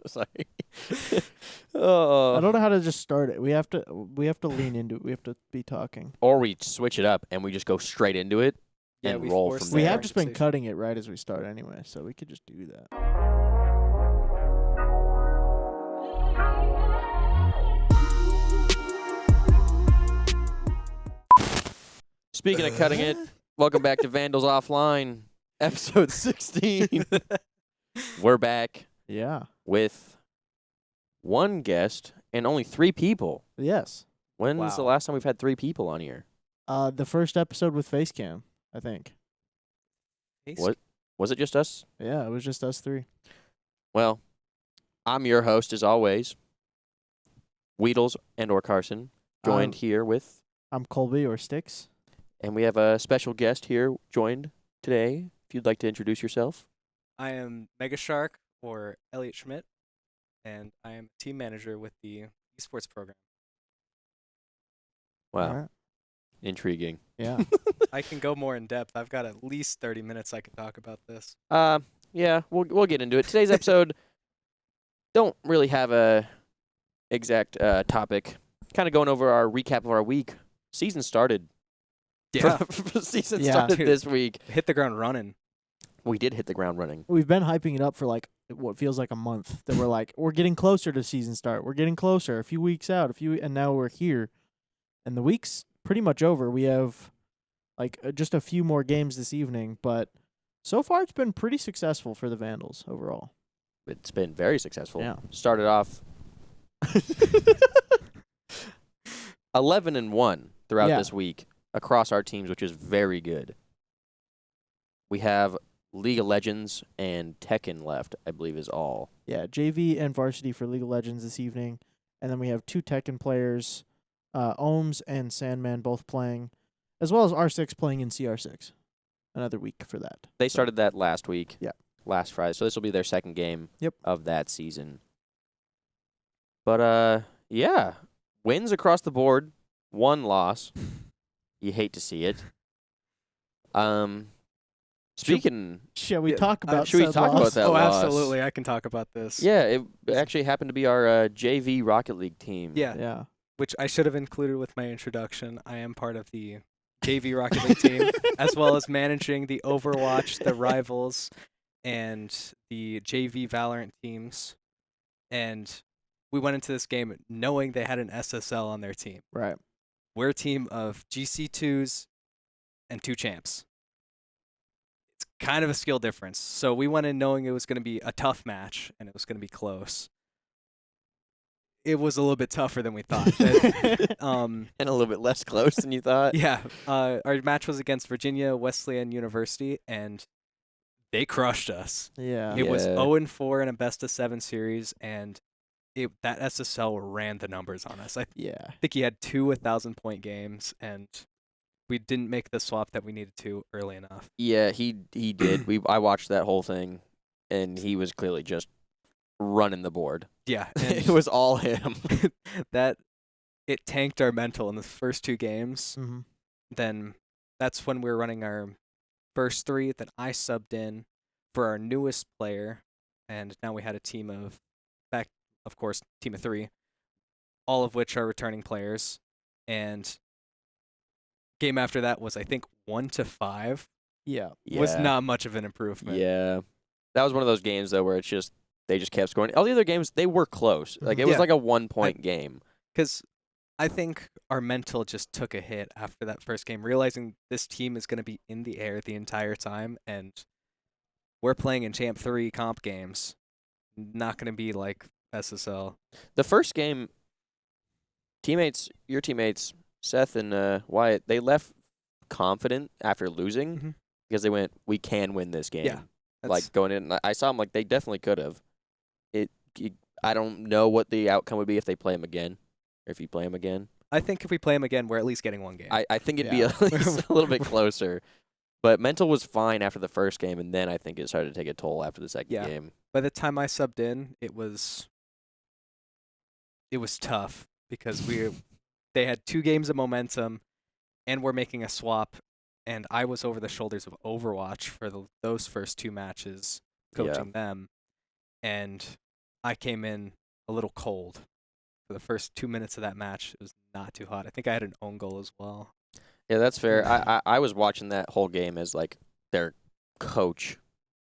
Sorry. Oh. I don't know how to just start it. We have to lean into it. We have to be talking. Or we switch it up and we just go straight into it and we roll force from the We there. have just been conversation. cutting it right as we start anyway, so we could just do that. Speaking of cutting it, welcome back to Vandals Offline, episode 16. We're back Yeah. with one guest and only 3 people. Yes. When's the Wow. last time we've had 3 people on here? The first episode with Facecam, I think. What? Was it just us? Yeah, it was just us 3. Well, I'm your host as always, Weedles and or Carson, joined here with, I'm Colby or Stix. and we have a special guest here joined today. If you'd like to introduce yourself. I am Mega Shark or Elliot Schmidt, and I am team manager with the esports program. Wow, All right. intriguing. Yeah. I can go more in depth. I've got at least 30 minutes I can talk about this. Yeah, we'll get into it. Today's episode don't really have a exact topic. Kind of going over our recap of our week. Season started. Season Yeah. started Dude. this week. Hit the ground running. We did hit the ground running. We've been hyping it up for like what feels like a month. That we're like, we're getting closer to season start. We're getting closer. A few weeks out. And now we're here. And the week's pretty much over. We have like just a few more games this evening, but so far it's been pretty successful for the Vandals overall. It's been very successful. Yeah. Started off 11-1 throughout Yeah. this week across our teams, which is very good. We have League of Legends and Tekken left, I believe is all. Yeah, JV and varsity for League of Legends this evening. And then we have 2 Tekken players, Ohms and Sandman both playing, as well as R6 playing in CR6. Another week for that. They So- started that last week. Yeah. Last Friday. So this will be their second game Yep. of that season. But yeah. Wins across the board. 1 loss. You hate to see it. Speaking Shall we Yeah, talk about should we said talk loss? about that Oh, loss? absolutely. I can talk about this. Yeah, it actually happened to be our JV Rocket League team. Yeah, Yeah. which I should have included with my introduction. I am part of the JV Rocket League team, as well as managing the Overwatch, the Rivals, and the JV Valorant teams. And we went into this game knowing they had an SSL on their team. Right. We're a team of GC2s and 2 champs. It's kind of a skill difference. So we went in knowing it was going to be a tough match and it was going to be close. It was a little bit tougher than we thought. And a little bit less close than you thought. Yeah, our match was against Virginia Wesleyan University, and they crushed us. Yeah. It was Yeah. 0-4 in a best-of-7 series, and that SSL ran the numbers on us. I Yeah. think he had 2 1,000-point games, and we didn't make the swap that we needed to early enough. Yeah, he did. I watched that whole thing, and he was clearly just running the board. Yeah, It and was all him. it tanked our mental in the first 2 games. Mm-hmm. Then that's when we were running our first 3. Then I subbed in for our newest player, and now we had a team of, of course, team of 3, all of which are returning players. And game after that was, I think, 1-5. Yeah. Was Yeah. not much of an improvement. Yeah. That was one of those games, though, where it's just, they just kept scoring. All the other games, they were close. Like, it was Yeah. like a 1-point game. Because I think our mental just took a hit after that first game, realizing this team is going to be in the air the entire time, and we're playing in Champ 3 comp games. Not going to be like SSL. The first game, your teammates, Seth and Wyatt, they left confident after losing Mhm. because they went, we can win this game. Yeah, Like, going in, I saw them like they definitely could have. I don't know what the outcome would be if they play him again, or if you play him again. I think if we play them again, we're at least getting 1 game. I think it'd be Yeah. at least a little bit closer. But mental was fine after the first game, and then I think it started to take a toll after the second Yeah. game. By the time I subbed in, it was tough because they had 2 games of momentum, and we're making a swap, and I was over the shoulders of Overwatch for those first 2 matches, coaching them, and I came in a little cold for the first 2 minutes of that match. It was not too hot. I think I had an own goal as well. Yeah, that's fair. I was watching that whole game as like their coach,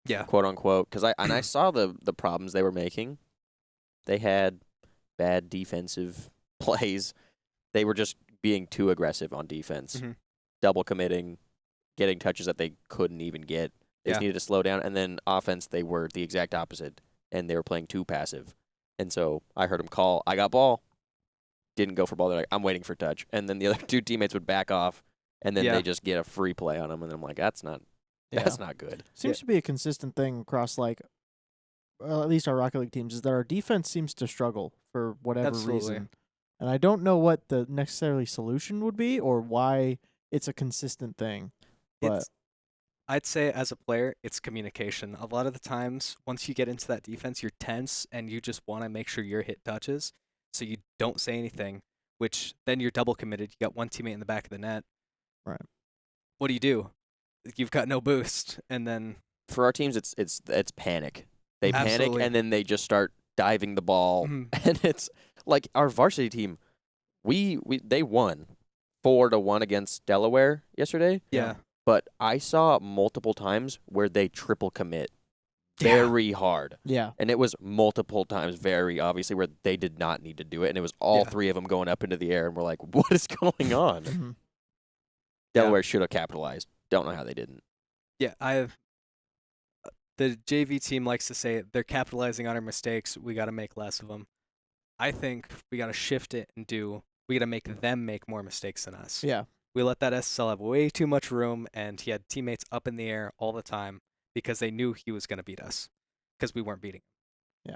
Yeah. quote unquote, because I saw the problems they were making. They had bad defensive plays. They were just being too aggressive on defense, Mhm. double committing, getting touches that they couldn't even get. They just Yeah. needed to slow down. And then offense, they were the exact opposite, and they were playing too passive. And so I heard him call, I got ball. Didn't go for ball. They're like, I'm waiting for touch. And then the other two teammates would back off, and then Yeah. they just get a free play on them. And I'm like, that's not good. Seems to be a consistent thing across at least our Rocket League teams, is that our defense seems to struggle for whatever Absolutely. reason. And I don't know what the necessarily solution would be or why it's a consistent thing. But I'd say as a player, it's communication. A lot of the times, once you get into that defense, you're tense and you just want to make sure your hit touches, so you don't say anything, which then you're double committed. You got one teammate in the back of the net. Right. What do? You've got no boost, and then For our teams, it's panic. They Absolutely. panic, and then they just start diving the ball. Mhm. And it's like our varsity team, they won 4-1 against Delaware yesterday. yeah. But I saw multiple times where they triple commit Yeah. very hard. yeah, And it was multiple times, very obviously, where they did not need to do it. And it was all Yeah. three of them going up into the air. And we're like, what is going on? mhm. Delaware should have capitalized. Don't know how they didn't. Yeah, the JV team likes to say they're capitalizing on our mistakes. We got to make less of them. I think we got to shift it and we got to make them make more mistakes than us. Yeah. We let that SSL have way too much room, and he had teammates up in the air all the time because they knew he was going to beat us because we weren't beating him.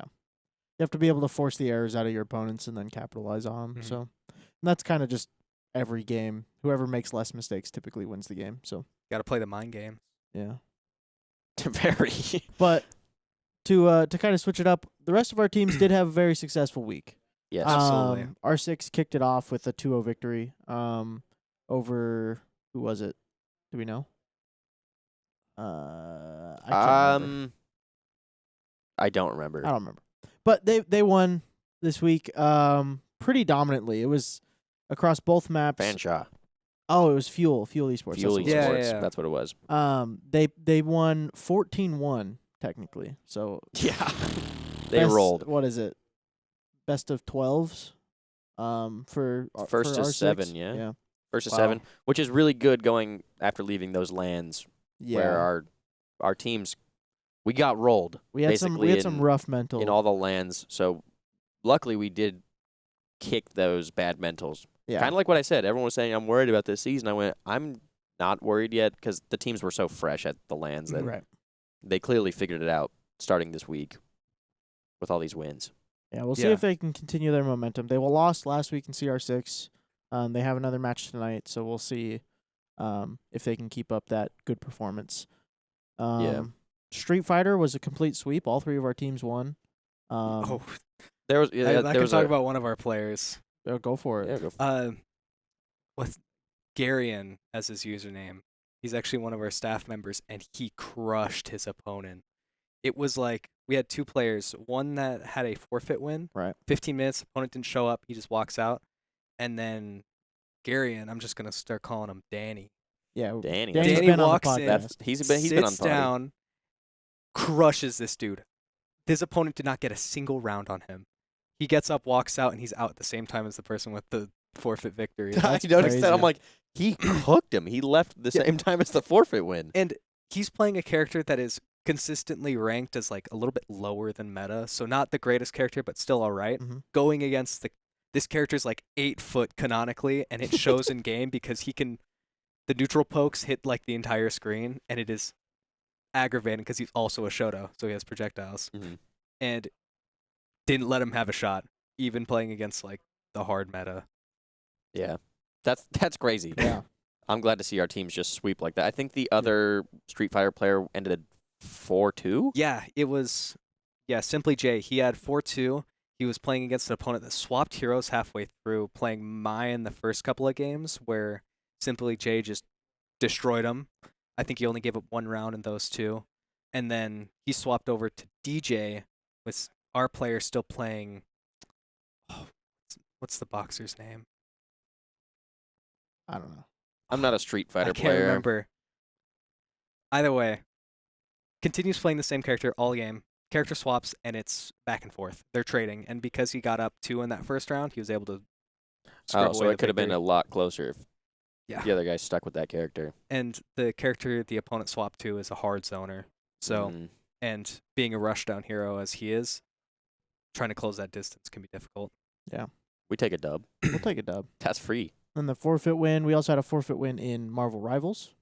You have to be able to force the errors out of your opponents and then capitalize on them. Mhm. So and that's kind of just every game. Whoever makes less mistakes typically wins the game. So Got to play the mind game. yeah. Very. But to kind of switch it up, the rest of our teams did have a very successful week. Yes. Absolutely. R6 kicked it off with a 2-0 victory over, who was it? Do we know? I can't remember. I don't remember. I don't remember. But they won this week pretty dominantly. It was across both maps. Fanshawe. Oh, it was Fuel Esports. Fuel that's what it was. Esports. Yeah. That's what it was. They won 14-1 technically. So Yeah. They best- rolled. What is it? Best of 12s. For First for to R6. 7, yeah. Yeah. First to Wow. 7, which is really good going after leaving those lands Yeah. where our teams, we got rolled we had basically some rough mental. in all the lands. So luckily we did kick those bad mentals. yeah. Kind of like what I said. Everyone was saying, I'm worried about this season. I went, I'm not worried yet because the teams were so fresh at the lands that Right. they clearly figured it out starting this week with all these wins. Yeah, we'll see Yeah. if they can continue their momentum. They lost last week in CR6. They have another match tonight, so we'll see if they can keep up that good performance. Street Fighter was a complete sweep. All three of our teams won. There was I there can was talk about one of our players. Go for it. yeah, go for With Garion as his username. He's actually one of our staff members, and he crushed his opponent. It was like we had two players, one that had a forfeit win. Right. 15 minutes, opponent didn't show up, he just walks out. And then Garion, I'm just going to start calling him Danny. Yeah, Danny. Danny's Danny been on the walks in, podcast. He's been on sits party. down, crushes this dude. His opponent did not get a single round on him. He gets up, walks out, and he's out at the same time as the person with the forfeit victory. I That's noticed that. I'm crazy. like, he cooked him. He left the Yeah. same time as the forfeit win. And he's playing a character that is consistently ranked as like a little bit lower than meta, so not the greatest character, but still all right. Mhm. Going against this character's like 8 foot canonically, and it shows in game because the neutral pokes hit like the entire screen, and it is aggravating because he's also a Shoto, so he has projectiles, Mhm. and didn't let him have a shot, even playing against like the hard meta. Yeah, that's crazy. Yeah. I'm glad to see our teams just sweep like that. I think the other Street Fighter player ended at 4-2. Yeah, it was. Yeah, Simply J. He had 4-2. He was playing against an opponent that swapped heroes halfway through, playing Mai in the first couple of games, where Simply J just destroyed him. I think he only gave up one round in those two. And then he swapped over to DJ with our player's still playing. Oh, what's the boxer's name? I don't know. I'm not a Street Fighter I can't player. remember. Either way, continues playing the same character all game. Character swaps, and it's back and forth. They're trading, and because he got up 2 in that first round, he was able to scrub Oh, away so the it could have been victory. a lot closer if Yeah. the other guy stuck with that character. And the character the opponent swapped to is a hard zoner. So, Mm. and being a rushdown hero as he is, trying to close that distance can be difficult. We take a dub. We'll take a dub. That's free. Then the forfeit win. We also had a forfeit win in Marvel Rivals.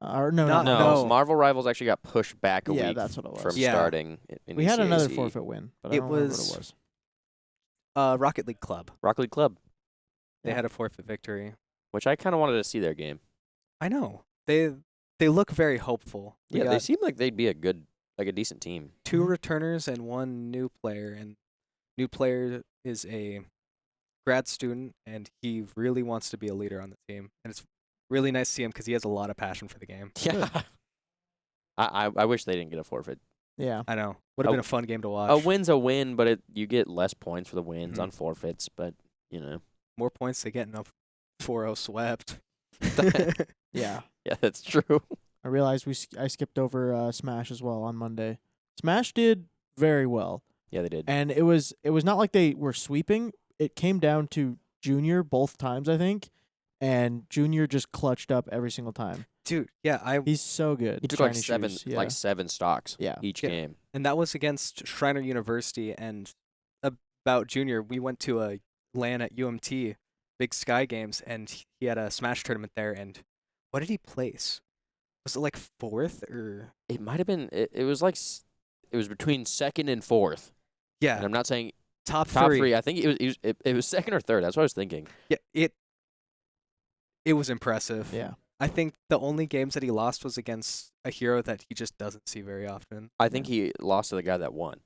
Or no, Not- not No, no. Marvel Rivals actually got pushed back a Yeah, week that's what it was. from Yeah. starting. In We had another ECAC. forfeit win, but I It don't remember what was- it was. Rocket League Club. Rocket League Club, They Yeah. had a forfeit victory. which I kind of wanted to see their game. I know. They look very hopeful. We Yeah, they got seem like they'd be a decent team. 2 Mhm. returners and 1 new player, and new player is a grad student, and he really wants to be a leader on the team. And it's really nice to see him because he has a lot of passion for the game. Yeah. I wish they didn't get a forfeit. Yeah. I know. Would have been a fun game to watch. A win's a win, but you get less points for the wins Mhm. on forfeits. But More points to get in a 4-0 swept. Yeah. yeah, that's true. I realized I skipped over Smash as well on Monday. Smash did very well, Yeah, they did. and it was not like they were sweeping. It came down to Junior both times, I think, and Junior just clutched up every single time. Dude, yeah, He's so good. He took Shiny like shoes, yeah. seven stocks Yeah. each Yeah. game. and that was against Shriner University. And about Junior, we went to a LAN at UMT, Big Sky Games, and he had a Smash tournament there. And what did he place? Was it like 4th or? It might have been. It was like it was between second and fourth. Yeah, And I'm not saying top top 3. three. I think it was second or third. That's what I was thinking. Yeah, it was impressive. Yeah. I think the only games that he lost was against a hero that he just doesn't see very often. I think he lost to the guy that won.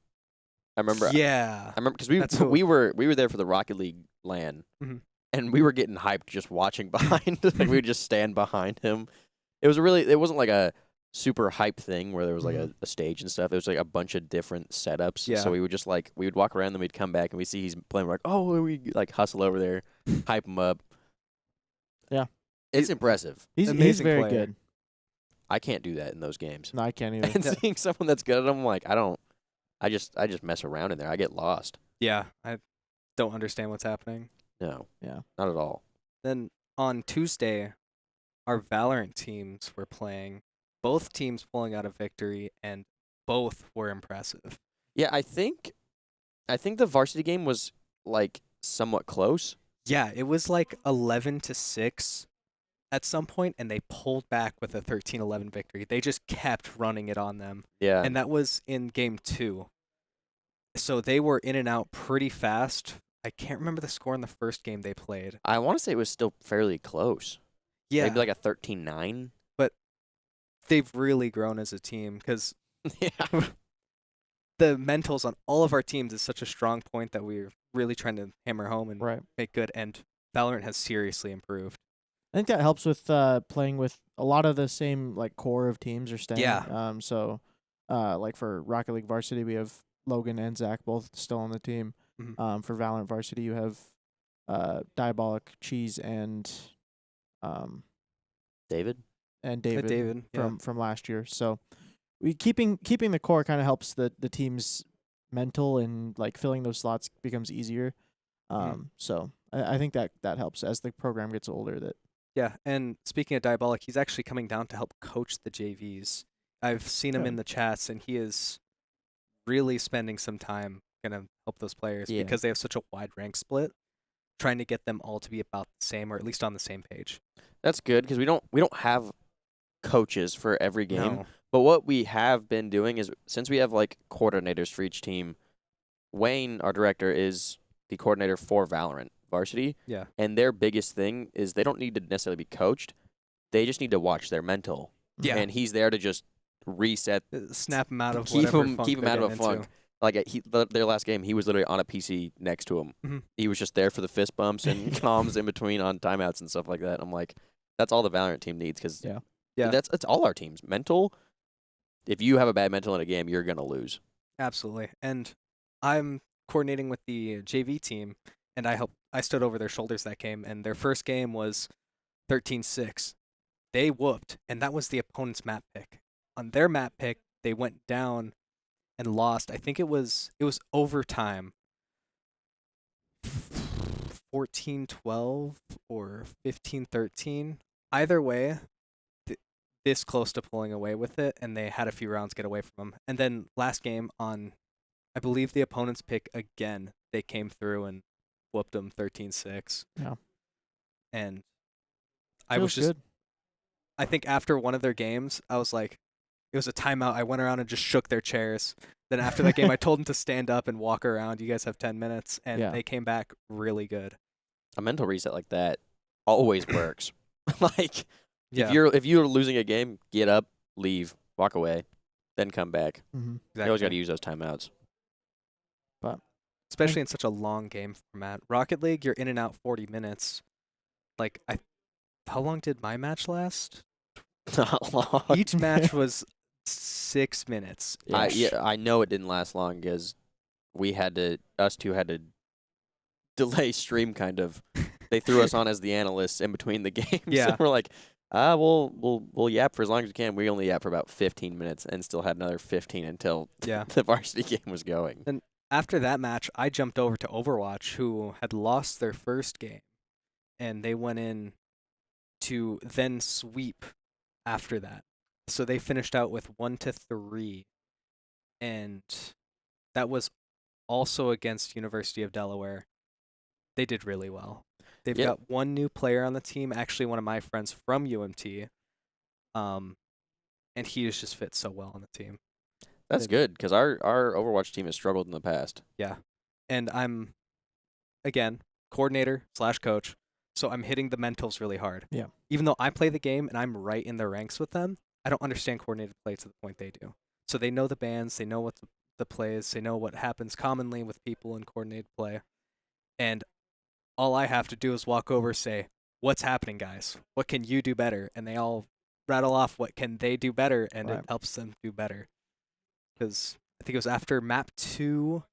I remember. Yeah. I remember because That's who- we were there for the Rocket League LAN, Mhm. and we were getting hyped just watching behind. Like we would just stand behind him. It wasn't like a super hype thing where there was like a stage and stuff. It was like a bunch of different setups. Yeah. So we would just we would walk around, then we'd come back and we see he's playing. We're like, oh, we like hustle over there, hype him up. Yeah. It's impressive. He's Amazing very player. good. I can't do that in those games. No, I can't even. And seeing someone that's good at them, like I just mess around in there. I get lost. Yeah, I don't understand what's happening. No. Yeah. Not at all. Then on Tuesday, our Valorant teams were playing. Both teams pulling out a victory, and both were impressive. Yeah, I think the varsity game was like somewhat close. Yeah, it was like 11-6 at some point, and they pulled back with a 13-11 victory. They just kept running it on them, Yeah. and that was in game 2. So they were in and out pretty fast. I can't remember the score in the first game they played. I want to say it was still fairly close. Yeah, Maybe like a 13-9. they've really grown as a team because Yeah. the mentals on all of our teams is such a strong point that we're really trying to hammer home and Right. make good. And Valorant has seriously improved. I think that helps with playing with a lot of the same like core of teams are staying. Yeah. So, like for Rocket League Varsity, we have Logan and Zach both still on the team. Mhm. For Valorant Varsity, you have Diabolic, Cheese, and David? David, David, yeah. from last year. So, we keeping the core kind of helps the team's mental, and like filling those slots becomes easier. So I think that helps as the program gets older. That Yeah, and speaking of Diabolic, he's actually coming down to help coach the JVs. I've seen him Good. in the chats, and he is really spending some time gonna help those players Yeah. because they have such a wide rank split, trying to get them all to be about the same or at least on the same page. That's good because we don't have coaches for every game. No. But what we have been doing is, since we have like coordinators for each team, Wayne, our director, is the coordinator for Valorant Varsity. Yeah. And their biggest thing is they don't need to necessarily be coached. They just need to watch their mental. Yeah. And he's there to just reset. Snap them out of Keep whatever 'em- funk keep 'em they're out of a getting into. funk. Like their last game, he was literally on a PC next to him. Mhm. He was just there for the fist bumps and comms in between on timeouts and stuff like that. I'm like, that's all the Valorant team needs because Yeah. Yeah. that's all our teams. Mental. If you have a bad mental in a game, you're gonna lose. Absolutely. And I'm coordinating with the JV team, and I stood over their shoulders that game, and their first game was 13-6. They whooped, and that was the opponent's map pick. On their map pick, they went down and lost. I think it was overtime. 14-12 or 15-13. Either way, this close to pulling away with it, and they had a few rounds get away from them. And then last game on, I believe the opponent's pick again, they came through and whooped them 13-6. Yeah. And I Feels was just, good. I think after one of their games, I was like, it was a timeout. I went around and just shook their chairs. Then after that game, I told them to stand up and walk around. You guys have 10 minutes. And Yeah. they came back really good. A mental reset like that always works. Like, Yeah. if you're losing a game, get up, leave, walk away, then come back. Mm-hmm. You always got to use those timeouts. Especially in such a long game format. Rocket League, you're in and out 40 minutes. Like, how long did my match last? Not long. Each match was 6 minutes. I know it didn't last long because us two had to delay stream kind of. They threw us on as the analysts in between the games. Yeah. We're like, we'll yap for as long as we can. We only yap for about 15 minutes and still had another 15 until Yeah. the varsity game was going. After that match, I jumped over to Overwatch, who had lost their first game, and they went in to then sweep after that. So they finished out with 1-3, and that was also against University of Delaware. They did really well. They've Yep. got one new player on the team, actually one of my friends from UMT, and he has just fit so well on the team. That's good because our Overwatch team has struggled in the past. Yeah. And I'm, again, coordinator/coach, so I'm hitting the mentals really hard. Yeah. Even though I play the game and I'm right in the ranks with them, I don't understand coordinated play to the point they do. So they know the bans, they know what the play is, they know what happens commonly with people in coordinated play. And all I have to do is walk over, say, what's happening, guys? What can you do better? And they all rattle off what can they do better, and Right. it helps them do better. Because I think it was after map 2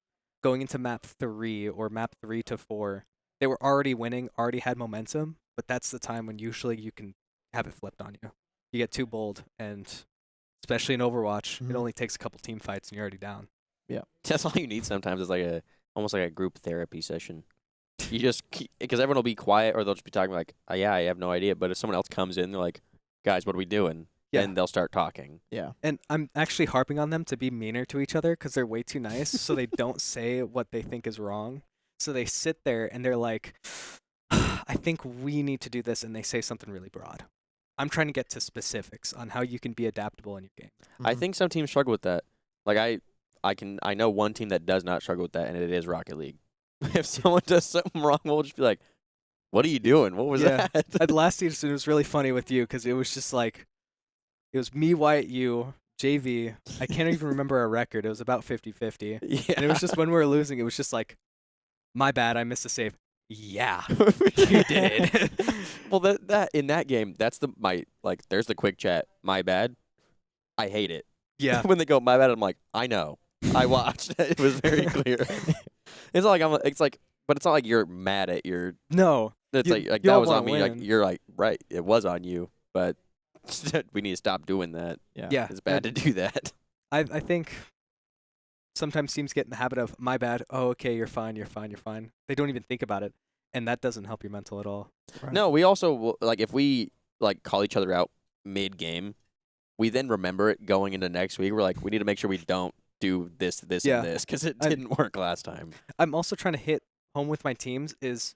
going into map 3 or map 3 to 4, they were already winning, already had momentum, but that's the time when usually you can have it flipped on you. You get too bold, and especially in Overwatch, Mhm. it only takes a couple team fights and you're already down. That's all you need sometimes is like almost like a group therapy session. You just because everyone will be quiet or they'll just be talking like, yeah, I have no idea. But if someone else comes in, they're like, guys, what are we doing? Yeah. And they'll start talking. Yeah. And I'm actually harping on them to be meaner to each other because they're way too nice, so they don't say what they think is wrong. So they sit there and they're like, I think we need to do this, and they say something really broad. I'm trying to get to specifics on how you can be adaptable in your game. I Mhm. think some teams struggle with that. Like I know one team that does not struggle with that, and it is Rocket League. If someone does something wrong, we'll just be like, "What are you doing? What was Yeah. that?" At last season, it was really funny with you because it was just like, it was me, Wyatt, you, JV. I can't even remember our record. It was about 50-50. Yeah. And it was just when we were losing, it was just like, my bad, I missed a save. Yeah, you did. Well, that in that game, that's there's the quick chat. My bad. I hate it. Yeah. When they go my bad, I'm like, I know. I watched. It was very clear. It's not like but it's not like you're mad at your. No. It's You- like you that all was on wanna me. Like win. you're like right. It was on you, but we need to stop doing that. Yeah. It's bad to do that. I think sometimes teams get in the habit of, my bad. Oh, okay, you're fine. They don't even think about it. And that doesn't help your mental at all. Right. No, we also if we call each other out mid game, we then remember it going into next week. We're like, we need to make sure we don't do this, Yeah. and this because it I- didn't work last time. I'm also trying to hit home with my teams is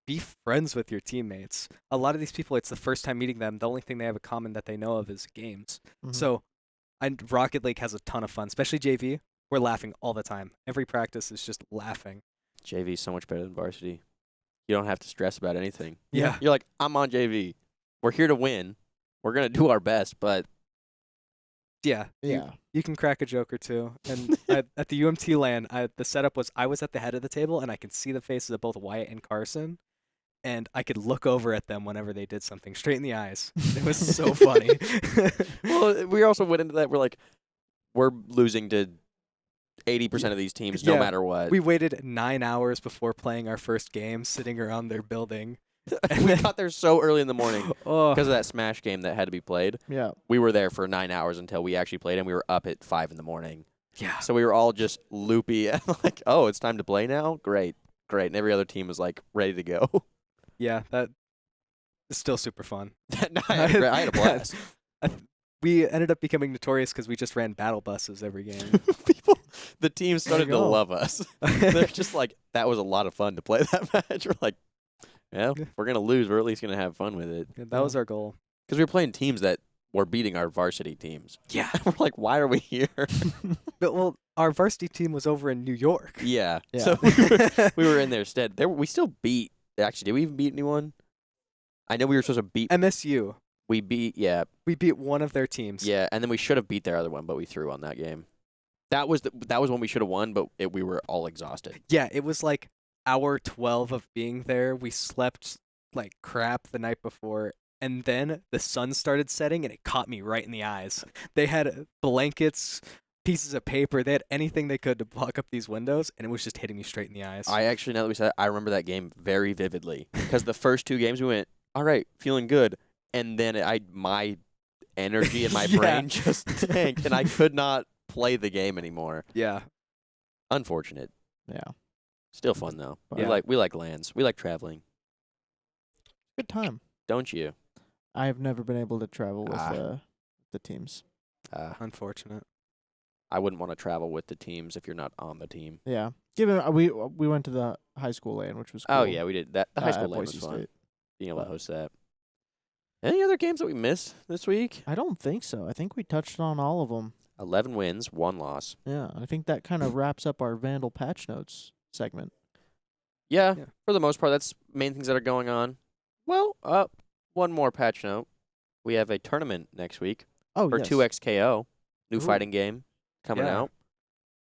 be friends with your teammates. A lot of these people, it's the first time meeting them. The only thing they have in common that they know of is games. Mhm. So Rocket League has a ton of fun, especially JV. We're laughing all the time. Every practice is just laughing. JV is so much better than varsity. You don't have to stress about anything. Yeah. You're like, I'm on JV. We're here to win. We're gonna do our best, but Yeah. Yeah. You can crack a joke or two. And at the UMT LAN, the setup was I was at the head of the table, and I could see the faces of both Wyatt and Carson, and I could look over at them whenever they did something straight in the eyes. It was so funny. well, we also went into that. We're like, we're losing to 80% of these teams, Yeah, no matter what. We waited 9 hours before playing our first game, sitting around their building. And we got there so early in the morning Oh, because of that Smash game that had to be played. Yeah. We were there for 9 hours until we actually played, and we were up at 5 in the morning. yeah. So we were all just loopy and like, oh, it's time to play now? Great. And every other team was like ready to go. Yeah, that is still super fun. No, I had a blast. We ended up becoming notorious because we just ran battle buses every game. The team started to go. love us. They're just like, that was a lot of fun to play that match. We're like, well, if we're going to lose, we're at least going to have fun with it. Yeah, that was our goal. Because we were playing teams that were beating our varsity teams. Yeah. We're like, why are we here? But, well, our varsity team was over in New York. Yeah. Yeah. So we were in their stead. We still beat. Actually, did we even beat anyone? I know we were supposed to beat. MSU. We beat, yeah. We beat one of their teams. Yeah, and then we should have beat their other one, but we threw on that game. That was one we should have won, but we were all exhausted. Yeah, it was like hour 12 of being there. We slept like crap the night before, and then the sun started setting, and it caught me right in the eyes. They had blankets, pieces of paper. They had anything they could to block up these windows, and it was just hitting me straight in the eyes. I actually, now that we said it, I remember that game very vividly because the first 2 games we went, all right, feeling good, and then my energy in my Yeah. brain just tanked, and I could not play the game anymore. Yeah. Unfortunate. Yeah. Still fun though. Yeah. We like lands. We like traveling. Good time. Don't you? I have never been able to travel with Ah. the teams. Unfortunate. I wouldn't want to travel with the teams if you're not on the team. Yeah. Given we went to the high school lane, which was cool. Oh yeah, we did that. The high school at lane was Boise fun. State. Being able to But- host that. Any other games that we missed this week? I don't think so. I think we touched on all of them. 11 wins, 1 loss. Yeah. I think that kind of wraps up our Vandal patch notes segment. Yeah, Yeah. for the most part, that's main things that are going on. Well, one more patch note. We have a tournament next week Oh, for yes. 2XKO, new Ooh. fighting game coming Yeah. out.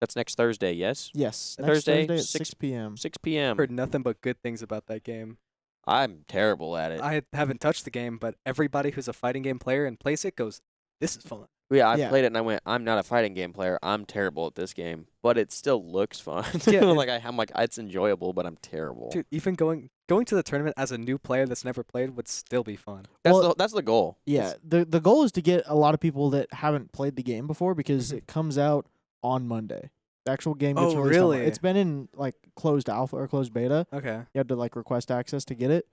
That's next Thursday, yes? Yes. Next Thursday, Thursday at 6 6 p.m. 6 p.m. Heard nothing but good things about that game. I'm terrible at it. I haven't touched the game, but everybody who's a fighting game player and plays it goes, "This is fun." Yeah, I Yeah. played it and I went, I'm not a fighting game player. I'm terrible at this game, but it still looks fun. Yeah, I'm like, it's enjoyable, but I'm terrible. Dude, even going to the tournament as a new player that's never played would still be fun. That's the goal. Yeah. The goal is to get a lot of people that haven't played the game before because it comes out on Monday. The actual game gets Oh, released on Monday. really? It's been in like closed alpha or closed beta. Okay. You had to like request access to get it.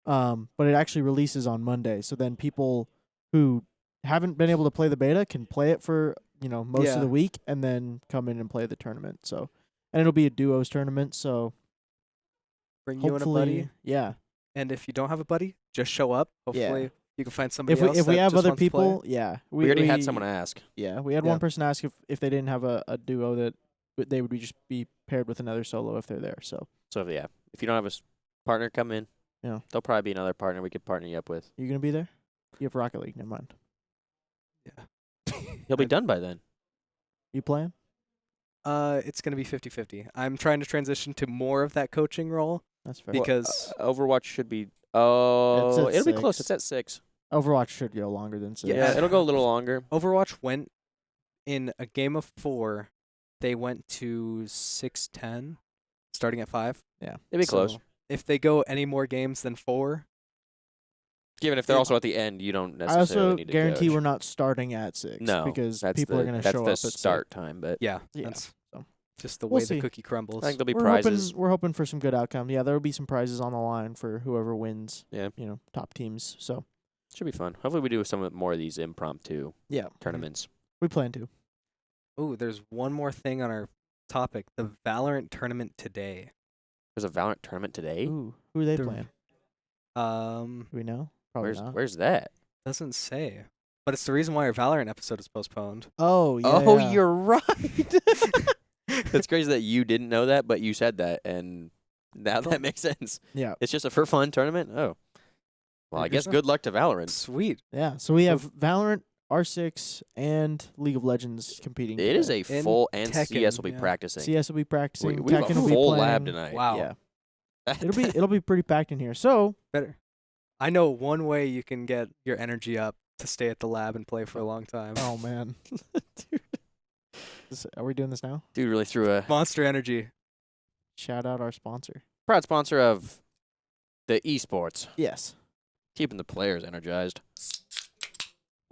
But it actually releases on Monday. So then people who haven't been able to play the beta can play it for, most Yeah. of the week and then come in and play the tournament. So, and it'll be a duos tournament. So Bring you and a hopefully, buddy, yeah. and if you don't have a buddy, just show up. Yeah. Hopefully, you can find somebody If we else. if we that have just other wants to play. people, yeah. We already had someone ask. Yeah, we had Yeah. one person ask if they didn't have a duo that they would just be paired with another solo if they're there. So So, yeah, if you don't have a partner, come in. Yeah. There'll probably be another partner we could partner you up with. you gonna be there? You have Rocket League. Never mind. Yeah. He'll be done by then. You playing? It's gonna be 50-50. I'm trying to transition to more of that coaching role That's fair. because Overwatch should be. Oh, at it'll be close. 6. It's at 6. Overwatch should go longer than 6. Yeah, it'll go a little longer. Overwatch went in a game of 4. They went to 6-10, starting at 5. Yeah. It'll be close. So if they go any more games than 4, Given if they're Yeah. also at the end, you don't I necessarily also need to guarantee coach. we're not starting at 6. No, because that's people the, are gonna that's show the up at start time, but yeah, Yeah, that's so. just the We'll way see. the cookie crumbles. I think there'll be We're prizes. hoping, we're hoping for some good outcome. Yeah, there will be some prizes on the line for whoever wins. Yeah. Top teams. So Should be fun. Hopefully, we do some more of these impromptu yeah, tournaments. we plan to. Ooh, there's one more thing on our topic: the Valorant tournament today. There's a Valorant tournament today. Ooh, who are they The- playing? Um, Do we know? Probably not. Where's that? doesn't say, but it's the reason why our Valorant episode is postponed. Oh yeah. Oh, yeah. you're right. It's crazy that you didn't know that, but you said that, and now that makes sense. Yeah. It's just a for fun tournament. Oh, well, I Good guess stuff. good luck to Valorant. Sweet. Yeah. So we have Valorant, R6, and League of Legends competing. It is today. a And full, and Tekken, CS will be yeah. practicing. CS will be practicing. We have Tekken a will be full playing. lab tonight. Wow. Yeah. It'll be pretty packed in here. So Better. I know one way you can get your energy up to stay at the lab and play for a long time. oh man. Dude. Are we doing this now? Dude really threw a Monster Energy. Shout out our sponsor. proud sponsor of the esports, Yes. keeping the players energized.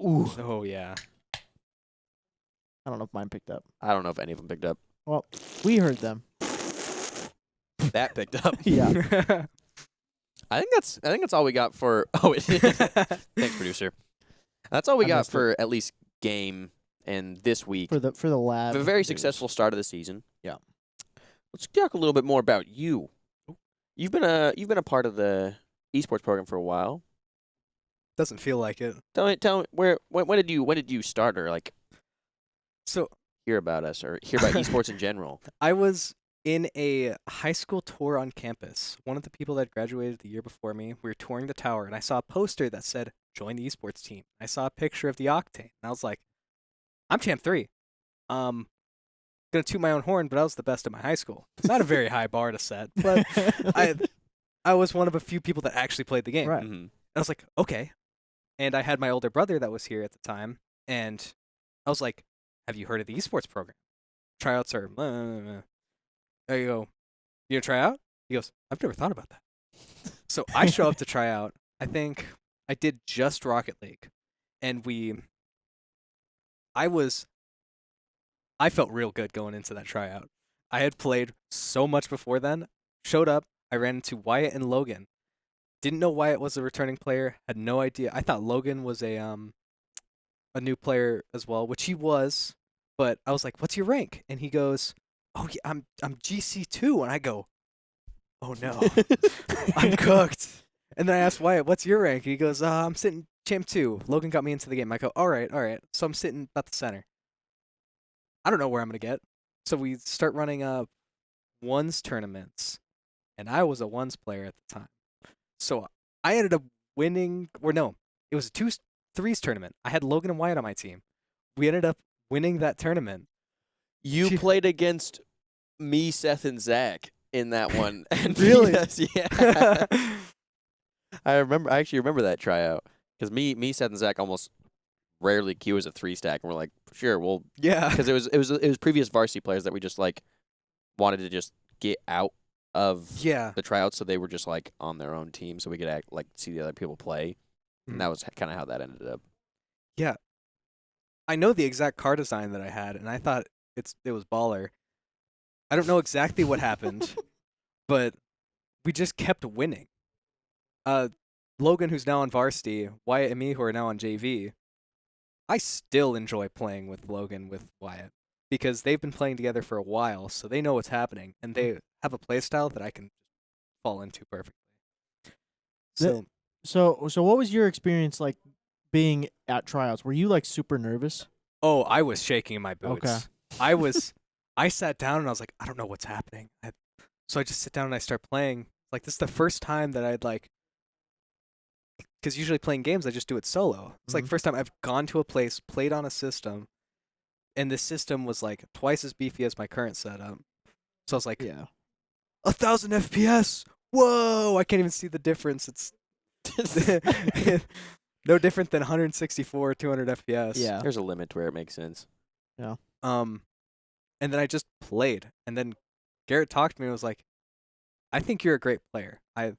Ooh. Oh yeah. I don't know if mine picked up. I don't know if any of them picked up. Well, we heard them. That picked up. Yeah. I think that's all we got for. Oh, it is. Thanks, producer. That's all we I got missed it. for at least game and this week. For the lab. A very news. successful start of the season. Yeah. Let's talk a little bit more about you. You've been a part of the esports program for a while. Doesn't feel like it. Tell me when did you start, or like So hear about us or hear about esports in general? I was in a high school tour on campus. One of the people that graduated the year before me, we were touring the tower, and I saw a poster that said, join the esports team. I saw a picture of the Octane, and I was like, I'm Champ 3. Gonna toot my own horn, but I was the best at my high school. It's not a very high bar to set, but I was one of a few people that actually played the game. Right. Mhm. And I was like, okay. And I had my older brother that was here at the time, and I was like, have you heard of the esports program? Tryouts are, There you go. You gonna try out? He goes, I've never thought about that. So I show up to try out. I think I did just Rocket League, and I felt real good going into that tryout. I had played so much before then. Showed up, I ran into Wyatt and Logan. Didn't know Wyatt was a returning player. Had no idea. I thought Logan was a new player as well, which he was. But I was like, "What's your rank?" And he goes, "Oh yeah, I'm GC2." And I go, "Oh no, I'm cooked." And then I asked Wyatt, "What's your rank?" He goes, "I'm sitting Champ 2." Logan got me into the game. I go, "All right." So I'm sitting at the center. I don't know where I'm gonna get. So we start running ones tournaments, and I was a ones player at the time. So I ended up winning, or no, it was a 2-3s tournament. I had Logan and Wyatt on my team. We ended up winning that tournament. You played against me, Seth, and Zach in that one. And Really? Yes, yeah. I actually remember that tryout because me, Seth, and Zach almost rarely queue as a 3-stack, and we're like, sure, well, Yeah. because it was previous varsity players that we just like wanted to just get out of Yeah. the tryouts, so they were just like on their own team, so we could see the other people play, and that was kind of how that ended up. Yeah. I know the exact car design that I had, and I thought it was baller. I don't know exactly what happened, but we just kept winning. Logan, who's now on varsity, Wyatt and me, who are now on JV, I still enjoy playing with Logan, with Wyatt, because they've been playing together for a while, so they know what's happening, and they have a play style that I can fall into perfectly. So So what was your experience like being at tryouts? Were you like super nervous? Oh, I was shaking in my boots. Okay. I sat down and I was like, I don't know what's happening. So I just sit down and I start playing. Like, this is the first time that I'd because usually playing games, I just do it solo. It's like Mhm. first time I've gone to a place, played on a system, and this system was like twice as beefy as my current setup. So I was like, Yeah. 1,000 FPS. Whoa! I can't even see the difference. It's no different than 164, 200 FPS. Yeah. There's a limit to where it makes sense. And then I just played. And then Garrett talked to me and was like, I think you're a great player. I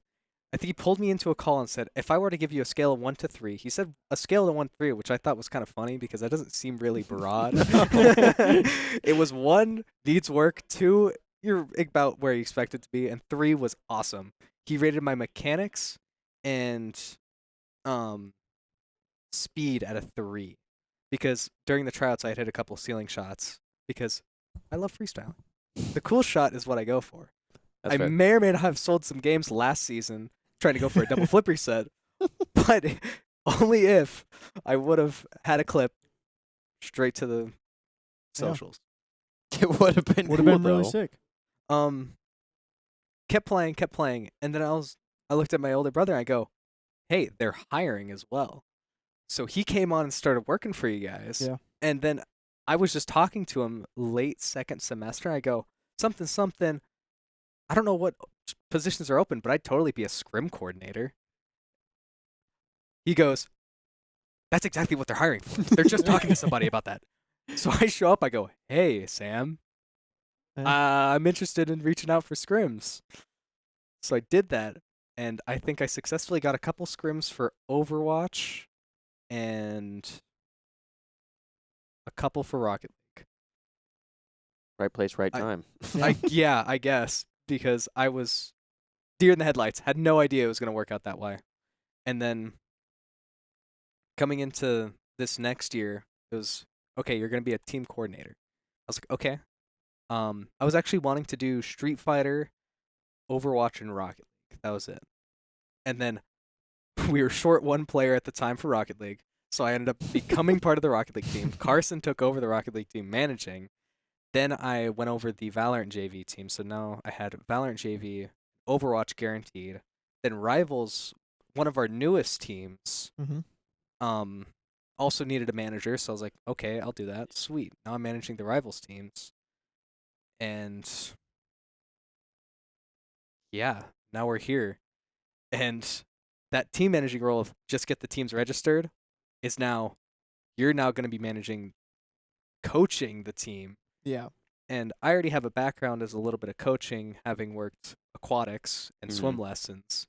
think he pulled me into a call and said, if I were to give you a scale of 1 to 3, he said a scale of 1 to 3, which I thought was kind of funny because that doesn't seem really broad. It was 1, needs work, 2, you're about where you expect it to be, and 3 was awesome. He rated my mechanics and speed at a 3 because during the tryouts I had hit a couple ceiling shots because I love freestyle. The cool shot is what I go for. That's I fair. may or may not have sold some games last season trying to go for a double flip reset, but only if I would have had a clip straight to the socials. It would have been Would have cool, been really though. sick. Kept playing, and then I looked at my older brother and I go, hey, they're hiring as well. So he came on and started working for you guys. Yeah. And then I was just talking to him late second semester. I go, something. I don't know what positions are open, but I'd totally be a scrim coordinator. He goes, that's exactly what they're hiring for. They're just talking to somebody about that. So I show up. I go, "Hey, Sam, Eh. I'm interested in reaching out for scrims." So I did that, and I think I successfully got a couple scrims for Overwatch and a couple for Rocket League. Right place, right I- time. Yeah. I guess, because I was deer in the headlights, had no idea it was going to work out that way. And then coming into this next year, it was, okay, you're going to be a team coordinator. I was like, okay. I was actually wanting to do Street Fighter, Overwatch, and Rocket League. That was it. And then we were short one player at the time for Rocket League, so I ended up becoming part of the Rocket League team. Carson took over the Rocket League team managing. Then I went over the Valorant JV team, so now I had Valorant JV, Overwatch guaranteed. Then Rivals, one of our newest teams, Mm-hmm. also needed a manager, so I was like, okay, I'll do that. Sweet. Now I'm managing the Rivals teams. And yeah, now we're here. And that team managing role of just get the teams registered is now, you're now going to be managing, coaching the team. Yeah. And I already have a background as a little bit of coaching, having worked aquatics and swim lessons.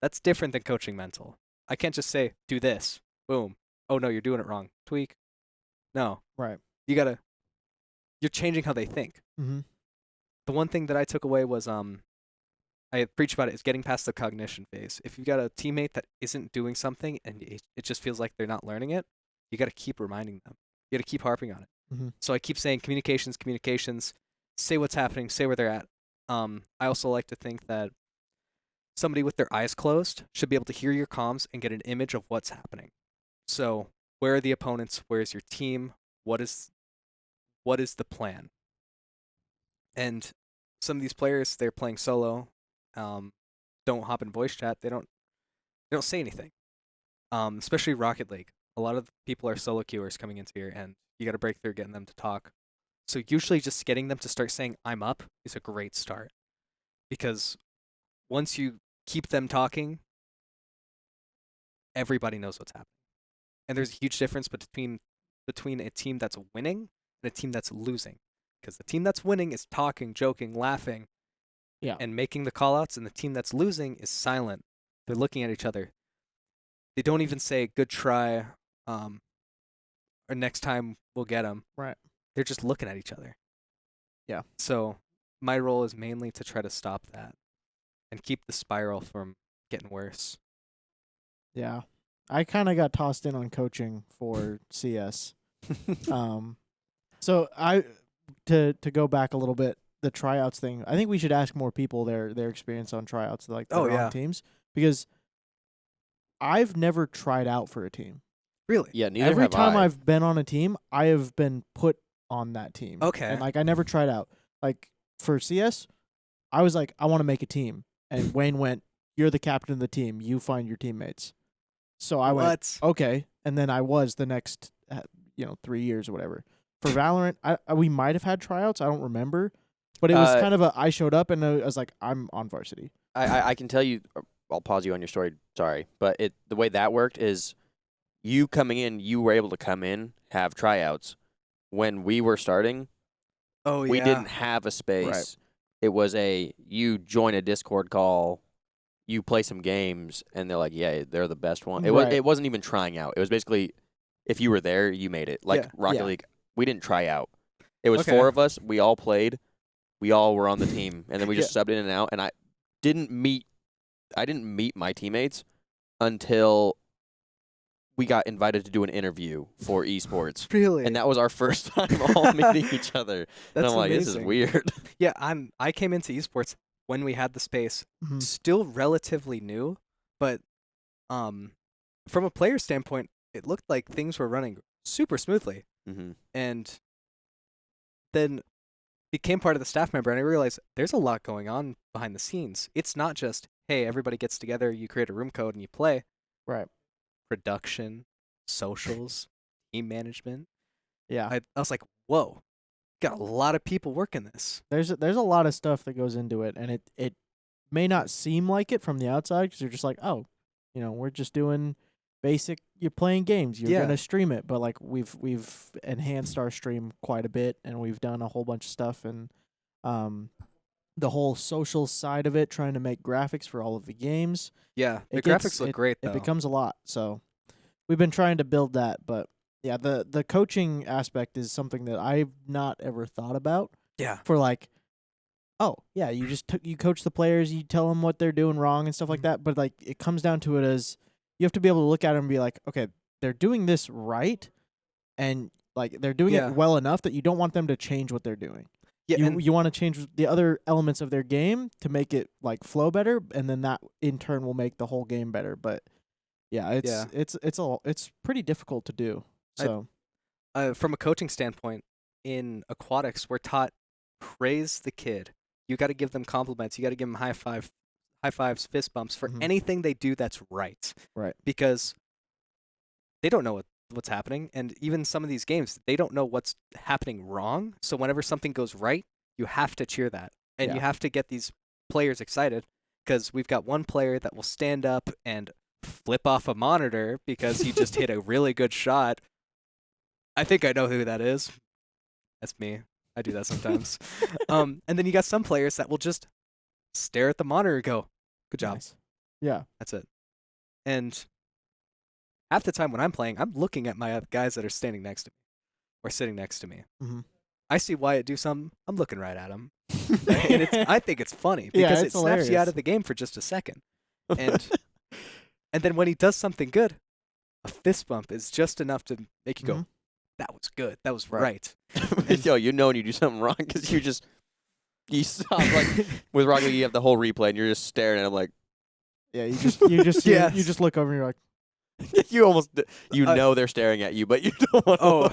That's different than coaching mental. I can't just say, do this. Boom. Oh, no, you're doing it wrong. Tweak. No. Right. You're changing how they think. Mm-hmm. The one thing that I took away was, I preach about it, is getting past the cognition phase. If you've got a teammate that isn't doing something and it just feels like they're not learning it, you got to keep reminding them. You got to keep harping on it. Mm-hmm. So I keep saying communications, say what's happening, say where they're at. I also like to think that somebody with their eyes closed should be able to hear your comms and get an image of what's happening. So where are the opponents? Where's your team? What is the plan? And some of these players, they're playing solo, don't hop in voice chat. They don't say anything. Especially Rocket League. A lot of people are solo queuers coming into here, and you got to break through getting them to talk. So usually just getting them to start saying "I'm up" is a great start, because once you keep them talking, everybody knows what's happening. And there's a huge difference between a team that's winning and a team that's losing, because the team that's winning is talking, joking, laughing, and making the callouts, and the team that's losing is silent. They're looking at each other. They don't even say "good try," or "next time we'll get them." Right. They're just looking at each other. Yeah. So my role is mainly to try to stop that and keep the spiral from getting worse. Yeah. I kind of got tossed in on coaching for CS. So to go back a little bit, the tryouts thing, I think we should ask more people their experience on tryouts, like that are on teams, because I've never tried out for a team. Really? Yeah, neither Every have time I. I've been on a team, I have been put on that team. Okay. And like I never tried out. Like for CS, I was like, I want to make a team. And Wayne went, "You're the captain of the team. You find your teammates." So I went, okay. And then I was the next 3 years or whatever. For Valorant, we might have had tryouts. I don't remember. But it was kind of I showed up and I was like, I'm on varsity. I can tell you, I'll pause you on your story, sorry. But the way that worked is you coming in, you were able to come in, have tryouts. When we were starting, we didn't have a space. Right. It was you join a Discord call, you play some games, and they're like, yeah, they're the best one. Right. It wasn't even trying out. It was basically, if you were there, you made it. Like Rocket League, we didn't try out. It was 4 of us. We all played. We all were on the team, and then we just subbed in and out. And I didn't meet my teammates until we got invited to do an interview for esports. Really? And that was our first time all meeting each other. That's and I'm like, this is amazing. weird. Yeah, I came into esports when we had the space, Mhm. still relatively new, but from a player standpoint, it looked like things were running super smoothly. Mm-hmm. And then became part of the staff member, and I realized there's a lot going on behind the scenes. It's not just, hey, everybody gets together, you create a room code, and you play. Right. Production, socials, team management. Yeah. I was like, whoa, got a lot of people working this. There's a lot of stuff that goes into it, and it may not seem like it from the outside because you're just like, oh, we're just doing basic. You're playing games. You're Yeah. gonna stream it, but like we've enhanced our stream quite a bit, and we've done a whole bunch of stuff, and the whole social side of it, trying to make graphics for all of the games. Yeah, the It gets- graphics look great though. It becomes a lot. So we've been trying to build that, but yeah, the coaching aspect is something that I've not ever thought about. yeah. For like, oh yeah, you just you coach the players, you tell them what they're doing wrong and stuff like Mhm. that. But like, it comes down to it as you have to be able to look at them and be like, okay, they're doing this right, and like they're doing Yeah. it well enough that you don't want them to change what they're doing. Yeah, and You want to change the other elements of their game to make it like flow better, and then that in turn will make the whole game better. But yeah, it's pretty difficult to do. So from a coaching standpoint, in aquatics, we're taught praise the kid. You got to give them compliments. You got to give them high fives, fist bumps for Mhm. anything they do that's right. Right. Because they don't know what's happening, and even some of these games, they don't know what's happening wrong. So whenever something goes right, you have to cheer that, and you Yeah. have to get these players excited. Because we've got one player that will stand up and flip off a monitor because he just hit a really good shot. I think I know who that is. That's me. I do that sometimes. And then you got some players that will just stare at the monitor and go, "Good job." nice. Yeah. That's it. And half the time when I'm playing, I'm looking at my guys that are standing next to me or sitting next to me. Mm-hmm. I see Wyatt do something, I'm looking right at him. And I think it's funny Yeah, because it's it snaps you out hilarious. of the game for just a second. And then when he does something good, a fist bump is just enough to make you go, Mhm. "That was good. That was Right. right." Yo, you know when you do something wrong because you stop. Like with Rocket League, you have the whole replay and you're just staring at him like Yeah, you just Yes. you just look over and you're like, you almost you Uh, know they're staring at you, but you don't want. Oh,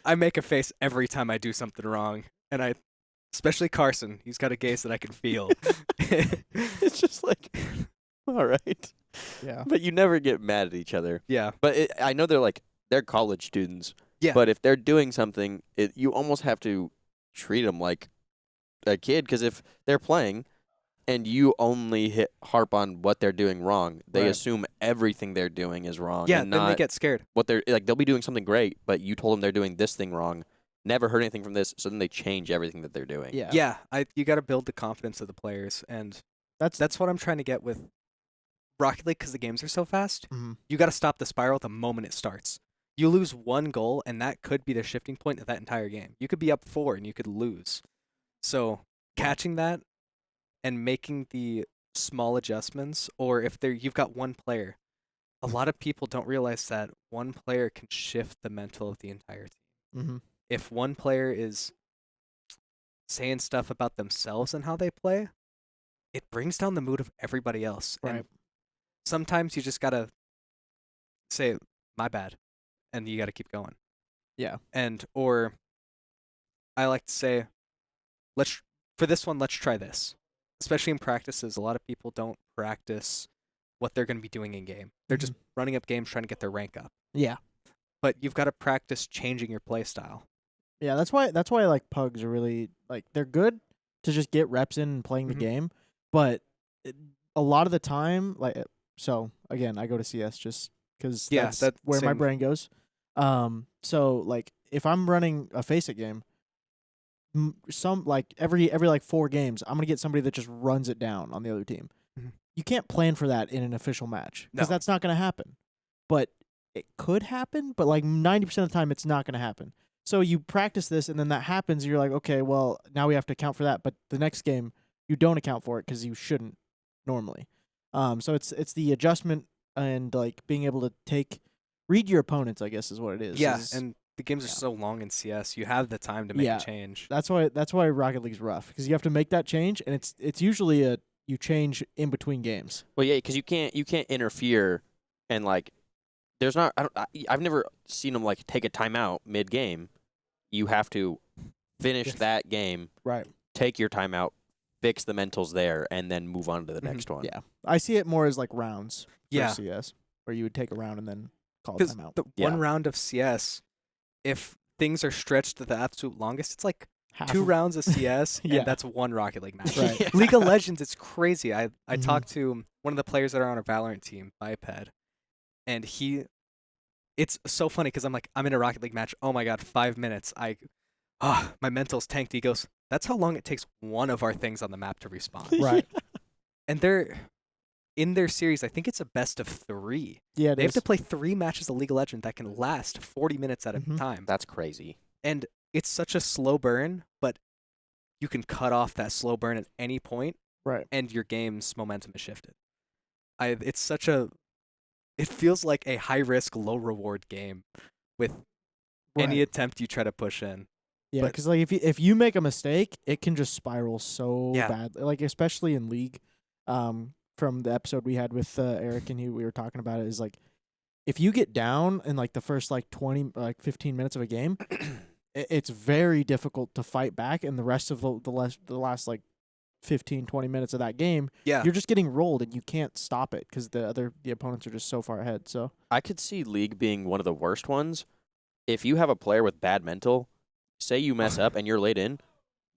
I make a face every time I do something wrong, and especially Carson, he's got a gaze that I can feel. It's just like, all right, yeah. but you never get mad at each other. Yeah, But I know they're college students. Yeah. But if they're doing something, you almost have to treat them like a kid, because if they're playing and you only harp on what they're doing wrong, they Right. assume everything they're doing is wrong. yeah. and Then not they get scared. what they're like. They'll be doing something great, but you told them they're doing this thing wrong. Never heard anything from this, so then they change everything that they're doing. Yeah. Yeah, you got to build the confidence of the players, and that's what I'm trying to get with Rocket League because the games are so fast. Mhm. You got to stop the spiral the moment it starts. You lose one goal, and that could be the shifting point of that entire game. You could be up 4, and you could lose. So catching that and making the small adjustments, or if you've got one player, a lot of people don't realize that one player can shift the mental of the entire team. Mhm. If one player is saying stuff about themselves and how they play, it brings down the mood of everybody else. Right. And sometimes you just gotta say, "My bad," and you gotta keep going. Yeah. Or I like to say, for this one, let's try this. Especially in practices, a lot of people don't practice what they're going to be doing in game. They're just running up games trying to get their rank up. Yeah. But you've got to practice changing your play style. Yeah, that's why like pugs are really like they're good to just get reps in and playing Mhm. the game, but a lot of the time, like, so again, I go to CS just because Yeah, that's that where my same. brain goes. So like if I'm running a Face It game, some like every like 4 games, I'm gonna get somebody that just runs it down on the other team. Mhm. You can't plan for that in an official match because No. that's not gonna happen. But it could happen, but like 90% of the time, it's not gonna happen. So you practice this, and then that happens. And you're like, okay, well, now we have to account for that. But the next game, you don't account for it because you shouldn't normally. So it's the adjustment and like being able to read your opponents, I guess, is what it is. Yeah, and the games are yeah. so long in CS. You have the time to make Yeah. a change. that's why Rocket League's rough because you have to make that change, and it's usually you change in between games. Well, yeah, because you can't interfere, and like, there's not. I've never seen them like take a timeout mid game. You have to finish that game, Right. take your timeout, fix the mentals there, and then move on to the Mhm. next one. Yeah, I see it more as like rounds for Yeah. CS, where you would take a round and then call a Because timeout. the Yeah. one round of CS, if things are stretched to the absolute longest, it's like Half 2 of- rounds of CS, Yeah. and that's one Rocket League match. Right. Yeah. League of Legends, it's crazy. I Mhm. talked to one of the players that are on our Valorant team, Biped, and it's so funny because I'm like, I'm in a Rocket League match. Oh my god, 5 minutes. My mental's tanked. He goes, that's how long it takes one of our things on the map to respawn. Right. And they're in their series. I think it's a best of 3. Yeah, They have to play 3 matches of League of Legends that can last 40 minutes at a time. That's crazy. And it's such a slow burn, but you can cut off that slow burn at any point, Right. and your game's momentum is shifted. It feels like a high risk, low reward game with any attempt you try to push in. Yeah, but- because like if you make a mistake, it can just spiral so Yeah. bad. Like especially in League, from the episode we had with Eric and we were talking about it, is like if you get down in like the first like 15 minutes of a game, it's very difficult to fight back, and the rest of the last like 15, 20 minutes of that game, Yeah. you're just getting rolled and you can't stop it because the opponents are just so far ahead. So I could see League being one of the worst ones. If you have a player with bad mental, say you mess up and you're laid in,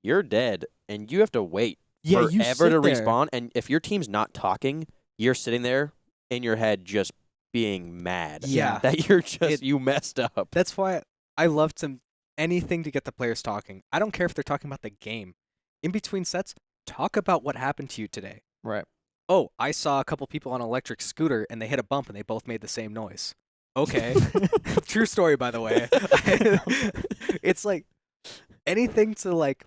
you're dead, and you have to wait yeah, you forever sit to there. respawn. And if your team's not talking, you're sitting there in your head just being mad. Yeah. That you messed up. That's why I love anything to get the players talking. I don't care if they're talking about the game. In between sets, talk about what happened to you today. Right. Oh, I saw a couple people on an electric scooter and they hit a bump and they both made the same noise. Okay. True story, by the way. It's like anything to like